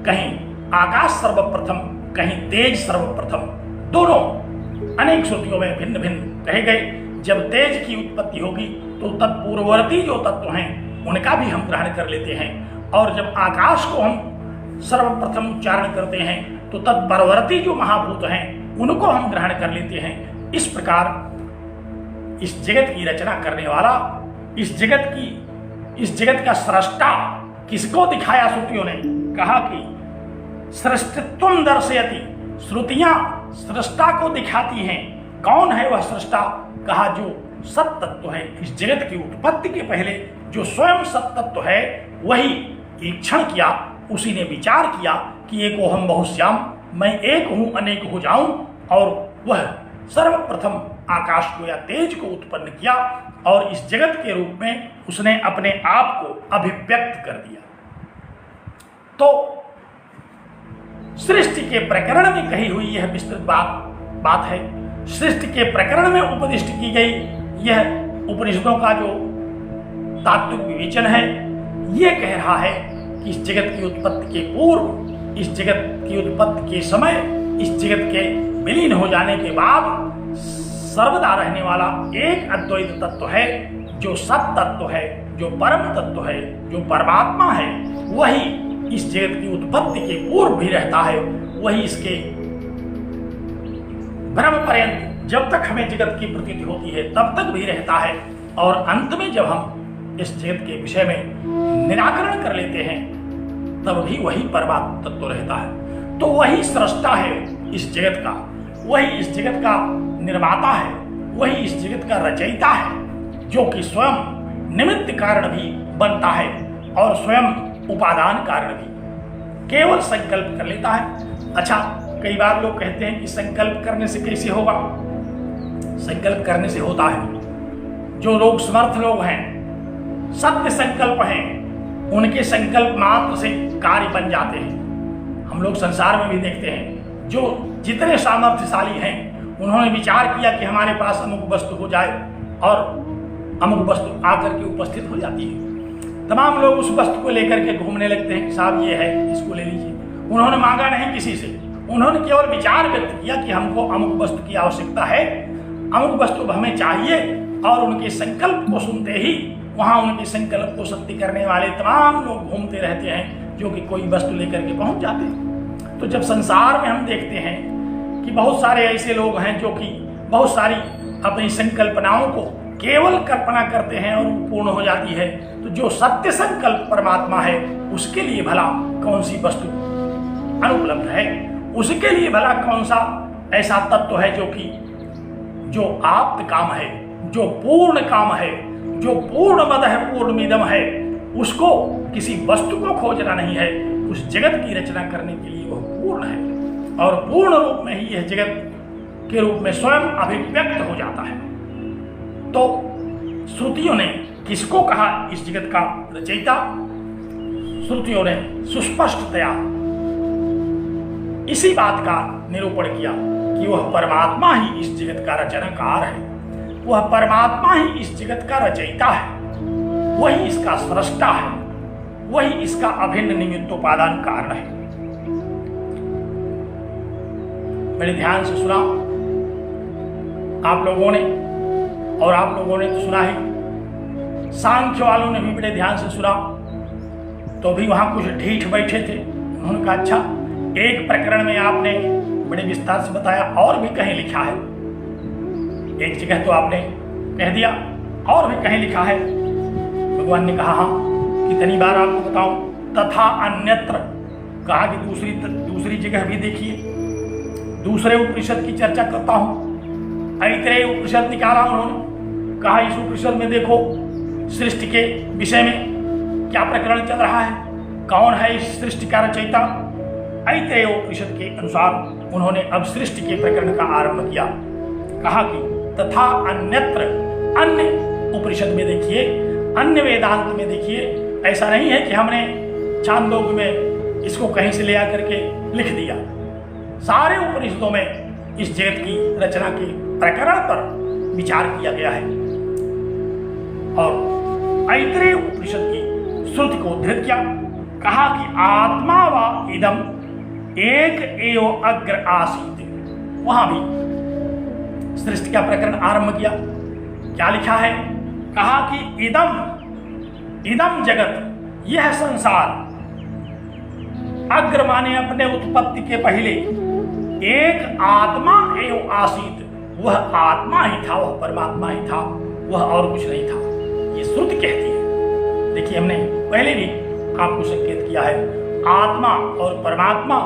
कहीं आकाश सर्वप्रथम, कहीं तेज सर्वप्रथम, दोनों अनेक श्रुतियों में भिन्न भिन्न कहे गए। जब तेज की उत्पत्ति होगी तो तत्पूर्ववर्ती जो तत्व हैं उनका भी हम ग्रहण कर लेते हैं, और जब आकाश को हम सर्वप्रथम उच्चारण करते हैं तो तत्परवर्ती जो महाभूत हैं उनको हम ग्रहण कर लेते हैं। इस प्रकार इस जगत की रचना करने वाला, इस जगत का सृष्टा किसको दिखाया श्रुतियों ने? कहा कि सृष्टित्वं दर्शयति, श्रुतियां सृष्टा को दिखाती हैं। कौन है वह सृष्टा? कहा जो सत तत्व है। इस जगत की उत्पत्ति के पहले जो स्वयं सत तत्व है वही ईक्षण किया, उसी ने विचार किया कि एको हम बहुश्याम, मैं एक हूं अनेक हो जाऊं, और वह सर्वप्रथम आकाश को या तेज को उत्पन्न किया और इस जगत के रूप में उसने अपने आप को अभिव्यक्त कर दिया। तो सृष्टि के प्रकरण में कही हुई यह विस्तृत बात है। सृष्टि के प्रकरण में उपदिष्ट की गई यह उपनिषदों का जो तात्विक विवेचन है, यह कह रहा है कि इस जगत की उत्पत्ति के पूर्व, इस जगत की उत्पत्ति के समय, इस जगत के विलीन हो जाने के बाद सर्वदा रहने वाला एक अद्वैत तत्व है, जो सत तत्व है, जो परम तत्व है, जो परमात्मा है, वही इस जगत की उत्पत्ति के पूर्व भी रहता है, वही इसके ब्रह्म पर्यंत जब तक हमें जगत की प्रतीति होती है तब तक भी रहता है, और अंत में जब हम इस जगत के विषय में निराकरण कर लेते हैं तब भी वही परमात्मा तत्व रहता है। तो वही सृष्टा है इस जगत का, वही इस जगत का निर्माता है, वही इस जगत का रचयिता है, जो कि स्वयं निमित्त कारण भी बनता है और स्वयं उपादान कारण भी। केवल संकल्प कर लेता है। अच्छा, कई बार लोग कहते हैं कि संकल्प करने से कैसे होगा? संकल्प करने से होता है। जो लोग समर्थ लोग हैं, सत्य संकल्प हैं, उनके संकल्प मात्र से कार्य बन जाते हैं। हम लोग संसार में भी देखते हैं, जो जितने सामर्थ्यशाली हैं उन्होंने विचार किया कि हमारे पास अमुक वस्तु हो जाए और अमुक वस्तु आकर के उपस्थित हो जाती है। तमाम लोग उस वस्तु को लेकर के घूमने लगते हैं कि साहब ये है, इसको ले लीजिए। उन्होंने मांगा नहीं किसी से, उन्होंने केवल विचार व्यक्त किया कि हमको अमुक वस्तु की आवश्यकता है, अमुक वस्तु हमें चाहिए, और उनके संकल्प को सुनते ही वहां उनके संकल्प को सत्य करने वाले तमाम लोग घूमते रहते हैं, जो कि कोई वस्तु लेकर के पहुंच जाते हैं। तो जब संसार में हम देखते हैं कि बहुत सारे ऐसे लोग हैं जो कि बहुत सारी अपनी संकल्पनाओं को केवल कल्पना करते हैं और पूर्ण हो जाती है, तो जो सत्य संकल्प परमात्मा है उसके लिए भला कौन सी वस्तु अनुपलब्ध है? उसके लिए भला कौन सा ऐसा तत्व है जो आप्त काम है, जो पूर्ण काम है, जो पूर्ण मदः पूर्णमिदं है? उसको किसी वस्तु को खोजना नहीं है, उस जगत की रचना करने के लिए वह पूर्ण है, और पूर्ण रूप में ही यह जगत के रूप में स्वयं अभिव्यक्त हो जाता है। तो श्रुतियों ने किसको कहा इस जगत का रचयिता? श्रुतियों ने सुस्पष्टतया इसी बात का निरूपण किया कि वह परमात्मा ही इस जगत का रचनाकार है, वह परमात्मा ही इस जगत का रचयिता है, वही इसका सृष्टा है, वही इसका अभिन्न निमित्तोपादान कारण है। बड़े ध्यान से सुना आप लोगों ने, और आप लोगों ने तो सुना ही, सांख्य वालों ने भी बड़े ध्यान से सुना। तो भी वहां कुछ ढीठ बैठे थे, उन्होंने कहा अच्छा, एक प्रकरण में आपने बड़े विस्तार से बताया, और भी कहीं लिखा है। एक जगह तो आपने कह दिया, और भी कहीं लिखा है। भगवान ने कहा हाँ, कितनी बार आपको बताऊं? तथा अन्यत्र, कहा कि दूसरी जगह भी देखिए, दूसरे उपनिषद की चर्चा करता हूं। ऐतरेय उपनिषद निकाला उन्होंने, कहा इस उपनिषद में देखो सृष्टि के विषय में क्या प्रकरण चल रहा है, कौन है इस सृष्टि का रचयिता। ऐतरेय उपनिषद के अनुसार उन्होंने अब सृष्टि के प्रकरण का आरंभ किया। कहा कि तथा अन्यत्र, अन्य उपनिषद में देखिए, अन्य वेदांत में देखिए। ऐसा नहीं है कि हमने छांदोग्य में इसको कहीं से ले आकर के लिख दिया। सारे उपनिषदों में इस जगत की रचना के प्रकरण पर विचार किया गया है, और ऐतरेय उपनिषद की श्रुति को उद्धृत किया। कहा कि आत्मा व इदम एक एव अग्र आसीत। वहां भी सृष्टि का प्रकरण आरंभ किया। क्या लिखा है? कहा कि इदम जगत, यह संसार, अग्र माने अपने उत्पत्ति के पहले, एक आत्मा एवं आसीत, वह आत्मा ही था, वह परमात्मा ही था, वह और कुछ नहीं था। ये श्रुति कहती है। देखिए, हमने पहले भी आपको संकेत किया है, आत्मा और परमात्मा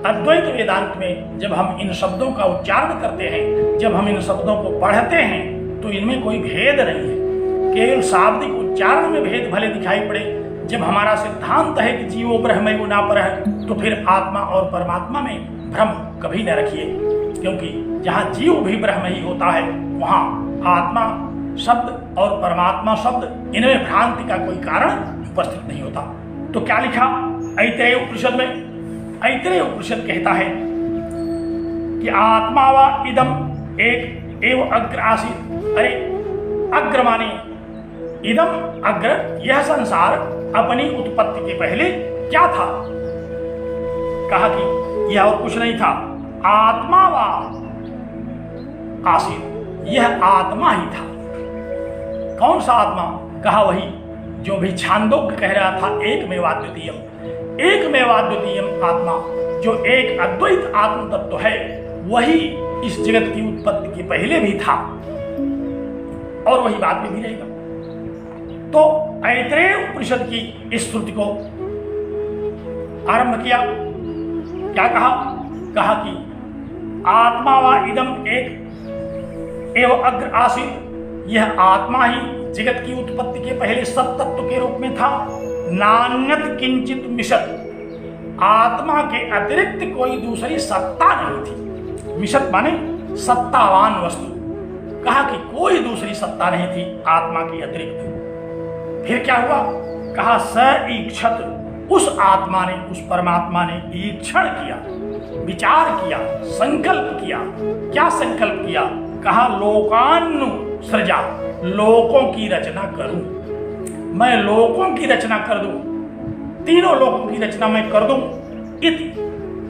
अद्वैत वेदांत में जब हम इन शब्दों का उच्चारण करते हैं, जब हम इन शब्दों को पढ़ते हैं, तो इनमें कोई भेद नहीं है। केवल शाब्दिक उच्चारण में भेद भले दिखाई पड़े। जब हमारा सिद्धांत है कि जीवो ब्रह्मैव नापरः, तो फिर आत्मा और परमात्मा में भ्रम कभी न रखिए, क्योंकि जहाँ जीव भी ब्रह्म ही होता है, वहाँ आत्मा शब्द और परमात्मा शब्द, इनमें भ्रांति का कोई कारण उपस्थित नहीं होता। तो क्या लिखा ऐतरेय उपनिषद में? ऐतरेय उपनिषद कहता है कि आत्मा वा इदम एक एव अग्र आसीत। अरे अग्र माने इदम अग्र, यह संसार अपनी उत्पत्ति के पहले क्या था? कहा कि यह और कुछ नहीं था, आत्मा वा आसीत, यह आत्मा ही था। कौन सा आत्मा? कहा वही जो भी छांदोग्य कह रहा था, एकमेवाद्वितीयम। एकमेवाद्वितीयम आत्मा, जो एक अद्वैत आत्म तत्व है, वही इस जगत की उत्पत्ति के पहले भी था और वही बाद में भी रहेगा। तो ऐतरेय उपनिषद की इस श्रुति को आरंभ किया। क्या कहा? कहा कि आत्मा वा इदम एक एवं अग्र आसीत, यह आत्मा ही जगत की उत्पत्ति के पहले सत्तत्व के रूप में था। नान्यत किंचित मिशत, आत्मा के अतिरिक्त कोई दूसरी सत्ता नहीं थी। मिशत माने सत्तावान वस्तु। कहा कि कोई दूसरी सत्ता नहीं थी आत्मा के अतिरिक्त। फिर क्या हुआ? कहा स ईक्षत, उस आत्मा ने, उस परमात्मा ने ईक्षण किया, विचार किया, संकल्प किया। क्या संकल्प किया? कहा लोकानु सृजा, लोकों की रचना करूं, मैं लोकों की रचना कर दूं, तीनों लोकों की रचना मैं कर दूं। इति,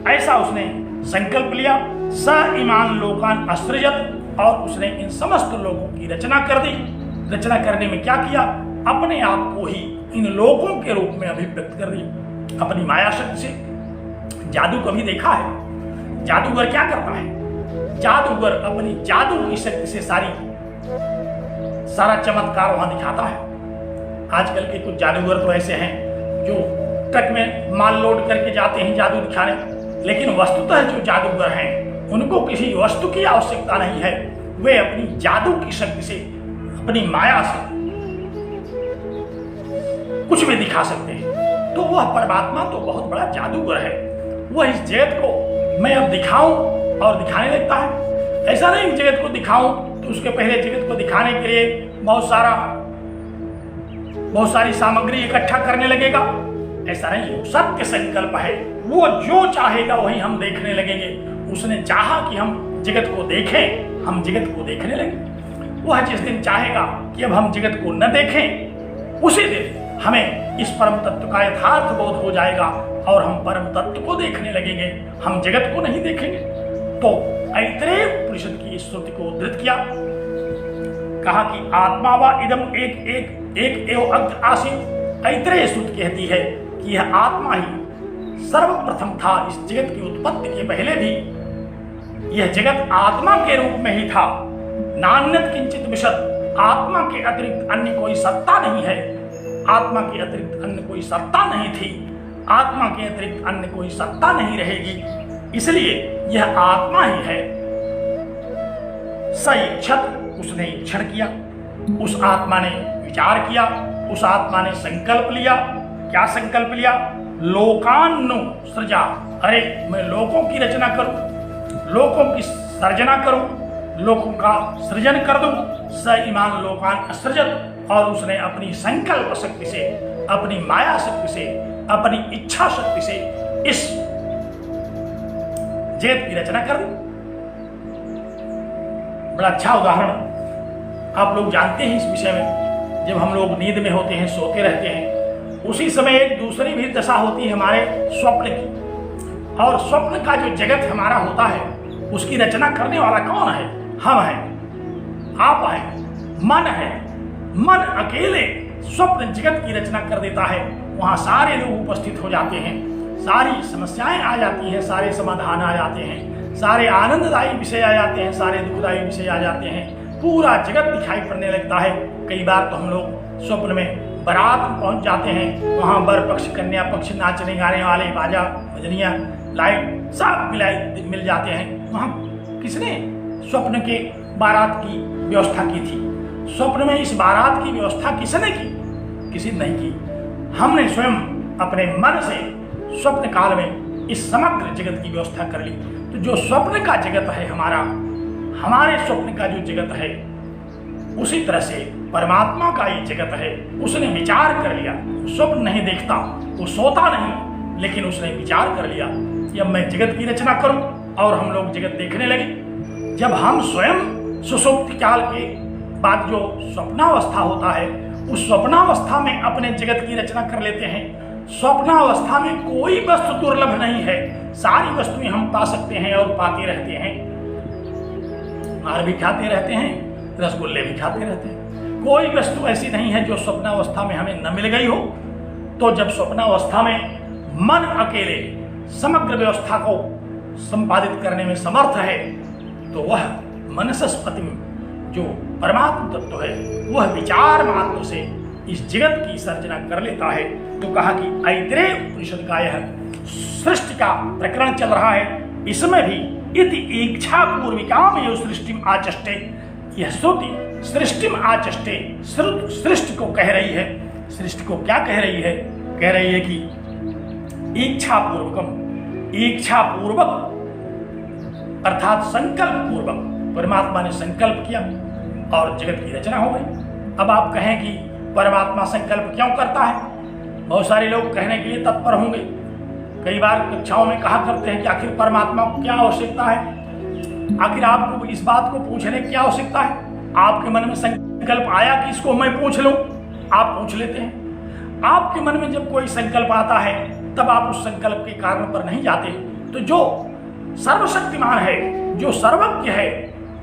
ऐसा उसने संकल्प लिया। स इमान लोकान असृजत, और उसने इन समस्त लोगों की रचना कर दी। रचना करने में क्या किया? अपने आप को ही इन लोकों के रूप में अभिव्यक्त कर दिया अपनी माया शक्ति से। जादू कभी देखा है? जादूगर क्या करता है? जादूगर अपनी जादू की शक्ति से सारा चमत्कार वहां दिखाता है। आजकल के कुछ जादूगर तो ऐसे हैं जो ट्रक में माल लोड करके जाते हैं जादू दिखाने, लेकिन वस्तुतः जो जादूगर हैं उनको किसी वस्तु की आवश्यकता नहीं है। वे अपनी जादू की शक्ति से, अपनी माया से कुछ भी दिखा सकते हैं। तो वह परमात्मा तो बहुत बड़ा जादूगर है। वह इस जगत को मैं अब दिखाऊं और दिखाने लगता है। ऐसा नहीं जगत को दिखाऊं तो उसके पहले जगत को दिखाने के लिए बहुत सारी सामग्री इकट्ठा करने लगेगा। ऐसा नहीं, सत्य संकल्प है। वो जो चाहेगा वही हम देखने लगेंगे। उसने चाहा कि हम जगत को देखें, हम जगत को देखने लगे। वह जिस दिन चाहेगा कि अब हम जगत को न देखें, उसी दिन हमें इस परम तत्व का यथार्थ बोध हो जाएगा और हम परम तत्व को देखने लगेंगे, हम जगत को नहीं देखेंगे। तो ऐतरेय उपनिषद की इस श्रुति को उद्धृत किया। कहा कि आत्मा वा इदम एक एवं अग्र आसीत। ऐतरेय श्रुति कहती है कि यह आत्मा ही सर्वप्रथम था। इस जगत की उत्पत्ति के पहले भी यह जगत आत्मा के रूप में ही था। नान्यत किंचित मिशत, आत्मा के अतिरिक्त अन्य कोई सत्ता नहीं है। आत्मा के अतिरिक्त अन्य कोई सत्ता नहीं थी, आत्मा के अतिरिक्त अन्य कोई सत्ता नहीं रहेगी। इसलिए यह आत्मा ही है। सईक्षत, उसने इक्षण किया, उस आत्मा ने विचार किया, उस आत्मा ने संकल्प लिया। क्या संकल्प लिया? लोकानु सृजा, अरे मैं लोकों की रचना करूं, लोकों की सर्जना करूं, लोकों का सृजन कर दूं। स इमान लोकान असृजत, और उसने अपनी संकल्प शक्ति से, अपनी माया शक्ति से, अपनी इच्छा शक्ति से इस जगत की रचना कर दी। बड़ा अच्छा उदाहरण आप लोग जानते हैं इस विषय में। जब हम लोग नींद में होते हैं, सोते रहते हैं, उसी समय एक दूसरी भी दशा होती है हमारे स्वप्न की। और स्वप्न का जो जगत हमारा होता है, उसकी रचना करने वाला कौन है? हम हैं, आप हैं, मन है। मन अकेले स्वप्न जगत की रचना कर देता है। वहां सारे लोग उपस्थित हो जाते हैं, सारी समस्याएं आ जाती हैं, सारे समाधान आ जाते हैं, सारे आनंददायी विषय आ जाते हैं, सारे दुखदायी विषय आ जाते हैं, पूरा जगत दिखाई पड़ने लगता है। कई बार तो हम लोग स्वप्न में बारात में पहुंच जाते हैं, वहाँ वर पक्ष कन्या पक्ष नाचने गाने वाले बाजा बजनियाँ लाइट सब मिल जाते हैं। वहाँ किसने स्वप्न के बारात की व्यवस्था की थी? स्वप्न में इस बारात की व्यवस्था किसने की? किसी ने नहीं की। हमने स्वयं अपने मन से स्वप्न काल में इस समग्र जगत की व्यवस्था कर ली। तो जो स्वप्न का जगत है हमारे स्वप्न का जो जगत है, उसी तरह से परमात्मा का ये जगत है। उसने विचार कर लिया, स्वप्न नहीं देखता, वो सोता नहीं, लेकिन उसने विचार कर लिया कि अब मैं जगत की रचना करूं, और हम लोग जगत देखने लगे। जब हम स्वयं सुषुप्ति काल के बाद जो स्वप्नावस्था होता है, उस स्वप्नावस्था में अपने जगत की रचना कर लेते हैं। स्वप्नावस्था में कोई वस्तु दुर्लभ नहीं है, सारी वस्तुएं हम पा सकते हैं और पाते रहते हैं। मार भी खाते रहते हैं, रसगुल्ले भी खाते रहते हैं। कोई वस्तु ऐसी नहीं है जो स्वप्नावस्था में हमें न मिल गई हो। तो जब स्वप्नावस्था में मन अकेले समग्र व्यवस्था को संपादित करने में समर्थ है, तो वह मनसस्पति जो परमात्मा तत्व है, वह विचार मात्र से इस जगत की सर्जना कर लेता है। तो कहा कि ऐतरेय उपनिषद का यह सृष्टि का प्रकरण चल रहा है, इसमें भी इति इच्छा पूर्विकाम एव सृष्टिम आचष्टे, यह श्रुति सृष्टिम आचष्टे सृष्टि को कह रही है। सृष्टि को क्या कह रही है? कह रही है कि इच्छा पूर्वक अर्थात संकल्प पूर्वक परमात्मा ने संकल्प किया और जगत की रचना हो गई। अब आप कहें कि परमात्मा संकल्प क्यों करता है? बहुत सारे लोग कहने के लिए तत्पर होंगे। कई बार कक्षाओं में कहा करते हैं कि आखिर परमात्मा को क्या आवश्यकता है? आखिर आपको इस बात को पूछने की क्या आवश्यकता है? आपके मन में संकल्प आया कि इसको मैं पूछ लूं, आप पूछ लेते हैं। आपके मन में जब कोई संकल्प आता है, तब आप उस संकल्प के कारण पर नहीं जाते। तो जो सर्वशक्तिमान है, जो सर्वज्ञ है,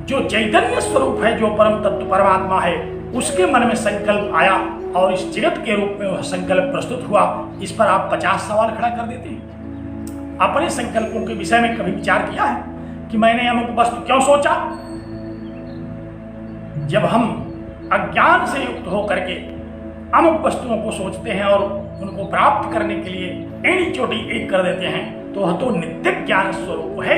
जो चैतन्य स्वरूप है, जो परम तत्व परमात्मा है, उसके मन में संकल्प आया और इस जगत के रूप में वह संकल्प प्रस्तुत हुआ। इस पर आप 50 सवाल खड़ा कर देते हैं। अपने संकल्पों के विषय में कभी विचार किया है कि मैंने अमुक वस्तु क्यों सोचा? जब हम अज्ञान से युक्त होकर के अमुक वस्तुओं को सोचते हैं और उनको प्राप्त करने के लिए एड़ी चोटी एक कर देते हैं, तो वह तो नित्य ज्ञान स्वरूप है,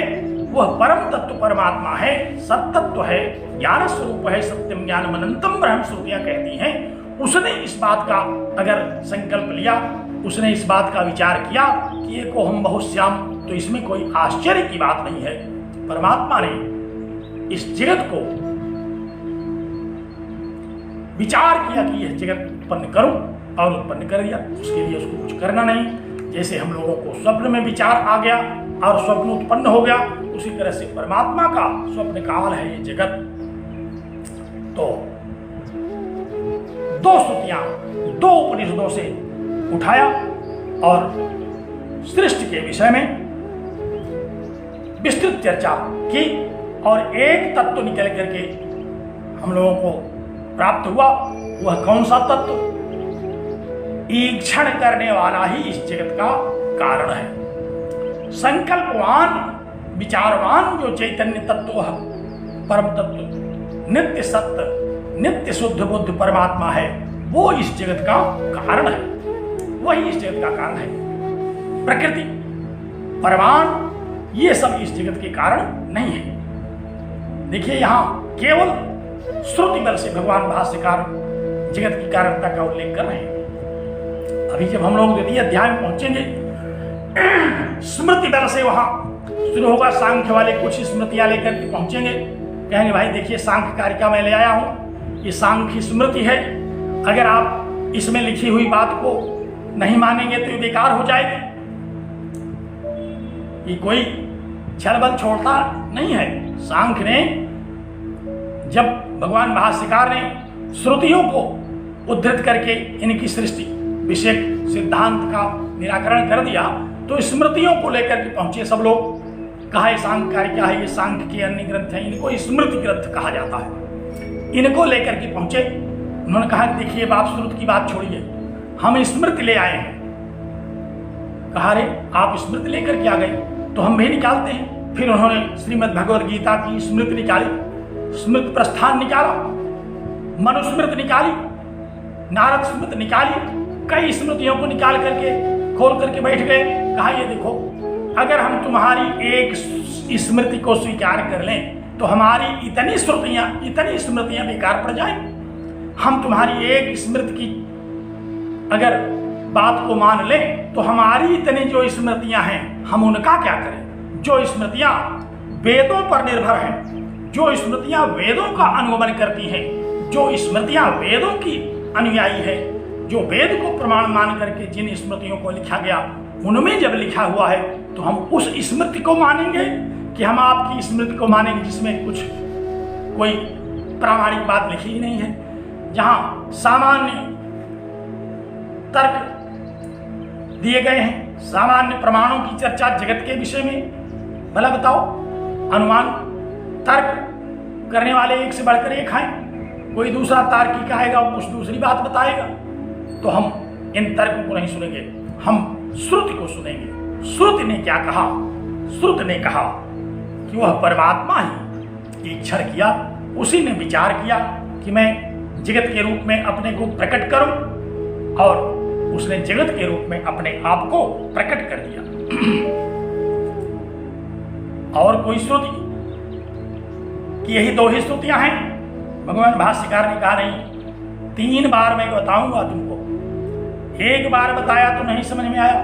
वह परम तत्व परमात्मा है, सत्तत्व है, ज्ञान स्वरूप है, सत्यम ज्ञानम अनंतम ब्रह्म श्रुतियां कहती हैं। उसने इस बात का अगर संकल्प लिया, उसने इस बात का विचार किया कि ये को हम बहुत श्याम, तो इसमें कोई आश्चर्य की बात नहीं है। परमात्मा ने इस जगत को विचार किया कि यह जगत उत्पन्न करूं, और उत्पन्न कर दिया। उसके लिए उसको कुछ करना नहीं। जैसे हम लोगों को स्वप्न में विचार आ गया और स्वप्न उत्पन्न हो गया, उसी तरह से परमात्मा का स्वप्न काल है ये जगत। तो दो स्तुतियां दो उपनिषदों से उठाया और सृष्टि के विषय में विस्तृत चर्चा की, और एक तत्व निकल करके हम लोगों को प्राप्त हुआ। वह कौन सा तत्व? ईक्षण करने वाला ही इस जगत का कारण है। संकल्पवान विचारवान जो चैतन्य तत्व है, परम तत्व, नित्य सत्य, नित्य शुद्ध बुद्ध परमात्मा है, वो इस जगत का कारण है। वही इस जगत का कारण है। प्रकृति, परमाणु, ये सब इस जगत के कारण नहीं है। देखिए, यहां केवल श्रुति बल से भगवान भाष्यकार जगत की कारणता का उल्लेख कर रहे हैं। अभी जब हम लोग द्वितीय अध्याय में पहुंचेंगे, स्मृति बल से वहां शुरू होगा। सांख्य वाले कुछ स्मृतियां लेकर के पहुंचेंगे, कहेंगे भाई देखिए सांख्य कारिका मैं ले आया हूं, ये सांख्य स्मृति है, अगर आप इसमें लिखी हुई बात को नहीं मानेंगे तो ये बेकार हो जाएगी। ये कोई छल बल छोड़ता नहीं है। सांख्य ने जब भगवान भाष्यकार ने श्रुतियों को उद्धृत करके इनकी सृष्टि विषय सिद्धांत का निराकरण कर दिया, तो स्मृतियों को लेकर के पहुंचे सब लोग। कहा ये सांख्य कारिका है, ये सांख्य के अन्य ग्रंथ है, इनको स्मृति ग्रंथ कहा जाता है। इनको लेकर के पहुंचे, उन्होंने कहा कि देखिए बाप श्रुति की बात छोड़िए, हम स्मृति ले आए हैं। कहा रे आप स्मृति लेकर के आ गए तो हम भी निकालते हैं। फिर उन्होंने श्रीमद् भगवद गीता की स्मृति निकाली, स्मृति प्रस्थान निकाला, मनुस्मृति निकाली, नारद स्मृति निकाली, कई स्मृतियों को निकाल करके खोल करके बैठ गए। कहा ये देखो, अगर हम तुम्हारी एक स्मृति को स्वीकार कर लें तो हमारी इतनी स्मृतियां बेकार पड़ जाए। हम तुम्हारी एक स्मृति की अगर बात को मान लें तो हमारी इतनी जो स्मृतियां हैं हम उनका क्या करें। जो स्मृतियां वेदों पर निर्भर हैं, जो स्मृतियां वेदों का अनुगमन करती हैं, जो स्मृतियां वेदों की अनुयायी है, जो वेद को प्रमाण मान करके जिन स्मृतियों को लिखा गया उनमें जब लिखा हुआ है तो हम उस स्मृति को मानेंगे कि हम आपकी स्मृति को मानेंगे जिसमें कुछ कोई प्रामाणिक बात लिखी ही नहीं है, जहां सामान्य तर्क दिए गए हैं, सामान्य प्रमाणों की चर्चा जगत के विषय में। भला बताओ, अनुमान तर्क करने वाले एक से बढ़कर एक हैं, कोई दूसरा तार्किक आएगा वो कुछ दूसरी बात बताएगा, तो हम इन तर्कों को नहीं सुनेंगे, हम श्रुति को सुनेंगे। श्रुति ने क्या कहा? श्रुति ने कहा कि वह परमात्मा ही इच्छा किया, उसी ने विचार किया कि मैं जगत के रूप में अपने को प्रकट करूं, और उसने जगत के रूप में अपने आप को प्रकट कर दिया। और कोई श्रुति कि यही दो ही श्रुतियां हैं? भगवान भाष्यकार ने कहा नहीं, 3 बार मैं बताऊंगा तुमको। एक बार बताया तो नहीं समझ में आया,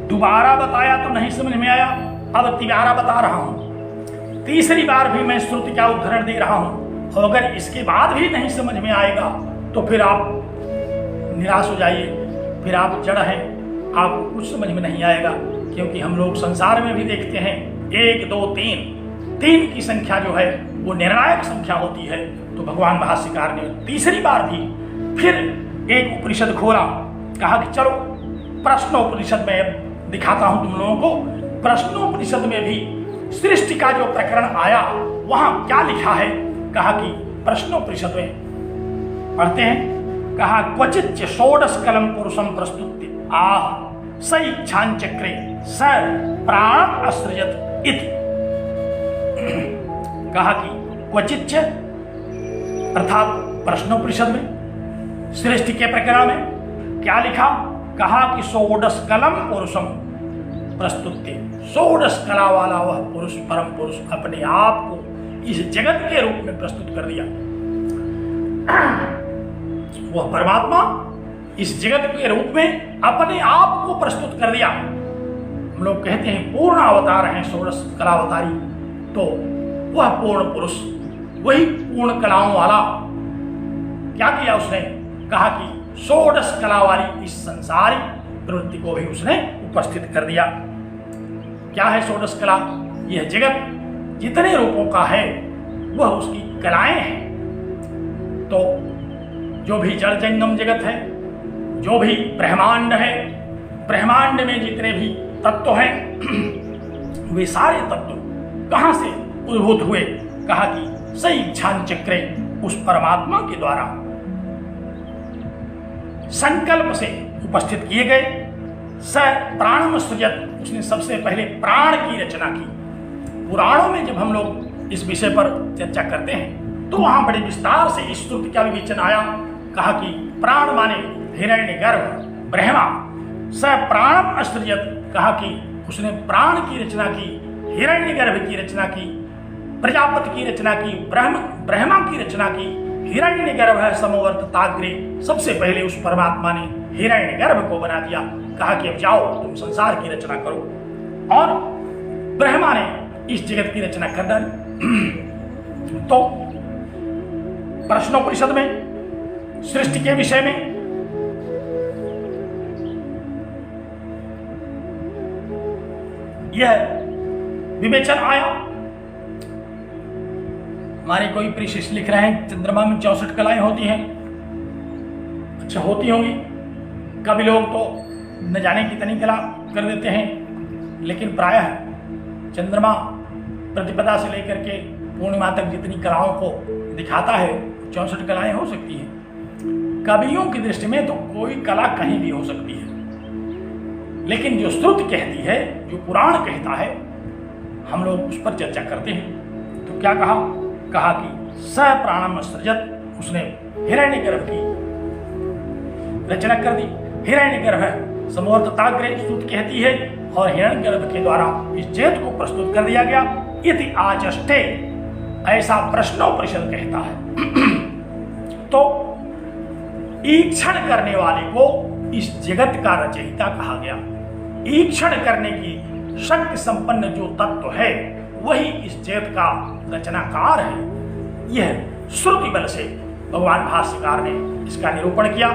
दोबारा बताया तो नहीं समझ में आया, अब 3बारा बता रहा हूं, तीसरी बार भी मैं श्रुति का उदाहरण दे रहा हूं। और अगर इसके बाद भी नहीं समझ में आएगा तो फिर आप निराश हो जाइए, फिर आप जड़ हैं, आपको कुछ समझ में नहीं आएगा। क्योंकि हम लोग संसार में भी देखते हैं 1 2 3 की संख्या जो है वो निर्णायक संख्या होती है। तो भगवान भाष्यकार ने तीसरी बार भी फिर एक उपनिषद खोला, कहा कि चलो प्रश्नोपनिषद में दिखाता हूं तुम लोगों को। प्रश्नोपनिषद में भी सृष्टि का जो प्रकरण आया वहां क्या लिखा है? कहा कि प्रश्नोपनिषद में पढ़ते हैं, कहा क्वचित षोडश कलम पुरुषम प्रस्तुत्य आह स इच्छांचक्रे स प्राण असृजत इति। कहा कि क्वचित अर्थात प्रश्नोपनिषद में सृष्टि के प्रकरण में क्या लिखा? कहा कि षोडश कलम पुरुषम प्रस्तुत्य, 16 कला वाला वह पुरुष, परम पुरुष अपने आप को इस जगत के रूप में प्रस्तुत कर दिया। वह परमात्मा इस जगत के रूप में अपने आप को प्रस्तुत कर दिया। हम लोग कहते हैं पूर्ण अवतार हैं 16 कलावतारी, तो वह पूर्ण पुरुष, वही पूर्ण कलाओं वाला क्या किया उसने? कहा कि 16 कला वाली इस संसारिक प्रवृत्ति को भी उसने उपस्थित कर दिया। क्या है 16 कला? यह जगत जितने रूपों का है वह उसकी कलाएं हैं। तो जो भी जड़ जंगम जगत है, जो भी ब्रह्मांड है, ब्रह्मांड में जितने भी तत्व हैं वे सारे तत्व कहां से उद्भूत हुए? कहा कि सही इच्छान चक्रे, उस परमात्मा के द्वारा संकल्प से उपस्थित किए गए। स प्राणम सृजत, उसने सबसे पहले प्राण की रचना की। पुराणों में जब हम लोग इस विषय पर चर्चा करते हैं तो वहां बड़े विस्तार से इस श्रुति का विवेचन आया। कहा कि प्राण माने हिरण्यगर्भ ब्रह्मा, स प्राणम असृजत, कहा कि उसने प्राण की रचना की, हिरण्यगर्भ की रचना की, प्रजापति की रचना की, ब्रह्मा की रचना की। हिरण्यगर्भ है समवर्तताग्रे, सबसे पहले उस परमात्मा ने हिरण्यगर्भ को बना दिया। कहा कि अब जाओ तुम संसार की रचना करो, और ब्रह्मा ने इस जगत की रचना कर डाली। तो प्रश्नोपनिषद में सृष्टि के विषय में यह विवेचन आया। हमारे कोई प्रिय शिष्य लिख रहे हैं चंद्रमा में 64 कलाएं होती हैं। अच्छा, होती होंगी, कभी लोग तो न जाने कितनी कला कर देते हैं, लेकिन प्रायः चंद्रमा प्रतिपदा से लेकर के पूर्णिमा तक जितनी कलाओं को दिखाता है 64 कलाएं हो सकती हैं। कवियों की दृष्टि में तो कोई कला कहीं भी हो सकती है, लेकिन जो श्रुति कहती है, जो पुराण कहता है, हम लोग उस पर चर्चा करते हैं। तो क्या कहा कि स प्राणम सृजत, उसने हिरण्यगर्भ की रचना कर दी। हिरण्यगर्भ समोर्तताग्रे स्तुति कहती है और हिरण्यगर्भ के द्वारा इस जगत को प्रस्तुत कर दिया गया। इति आचष्टे, ऐसा प्रश्नोपनिषद कहता है। तो ईक्षण करने वाले को इस जगत का रचयिता कहा गया। ईक्षण करने की शक्ति संपन्न जो तत्व है वही इस जगत का रचनाकार है। यह श्रुति बल से भगवान भाष्यकार ने इसका निरूपण किया।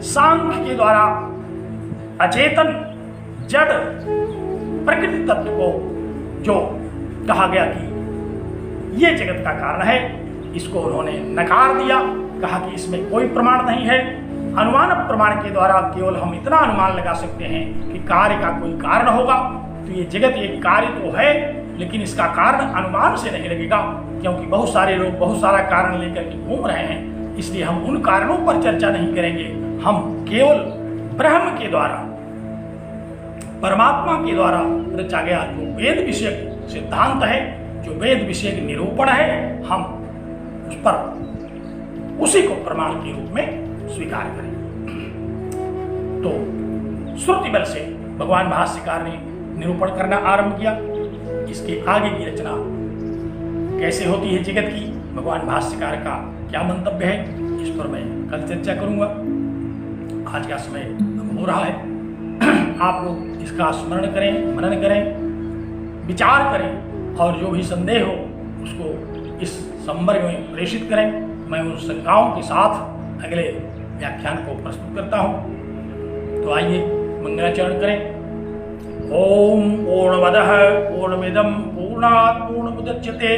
सांख्य के द्वारा अचेतन जड़ प्रकृति तत्व को जो कहा गया कि यह जगत का कारण है, इसको उन्होंने नकार दिया, कहा कि इसमें कोई प्रमाण नहीं है। अनुमान प्रमाण के द्वारा केवल हम इतना अनुमान लगा सकते हैं कि कार्य का कोई कारण होगा। तो ये जगत एक कार्य तो है, लेकिन इसका कारण अनुमान से नहीं लगेगा, क्योंकि बहुत सारे लोग बहुत सारा कारण लेकर के घूम रहे हैं। इसलिए हम उन कारणों पर चर्चा नहीं करेंगे। हम केवल ब्रह्म के द्वारा, परमात्मा के द्वारा रचा गया जो वेद विषयक सिद्धांत है, जो वेद विषयक निरूपण है, हम उस पर उसी को प्रमाण के रूप में स्वीकार करें। तो श्रुति बल से भगवान भाष्यकार ने निरूपण करना आरंभ किया। इसके आगे की रचना कैसे होती है जगत की, भगवान भाष्यकार का क्या मंतव्य है, इस पर मैं कल चर्चा करूंगा। आज का समय हो रहा है। आप लोग इसका स्मरण करें, मनन करें, विचार करें और जो भी संदेह हो उसको इस संवर्ग में प्रेषित करें। मैं उन शंकाओं के साथ अगले व्याख्यान को प्रस्तुत करता हूँ। तो आइए मंगलाचरण करें। ओम पूर्णमदः पूर्णमिदं पूर्णात् पूर्णमुदच्यते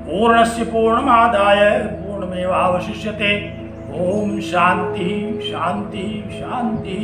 पूर्णस्य पूर्णमादाय पूर्णमेवावशिष्यते। ओम शांति शांति शांति।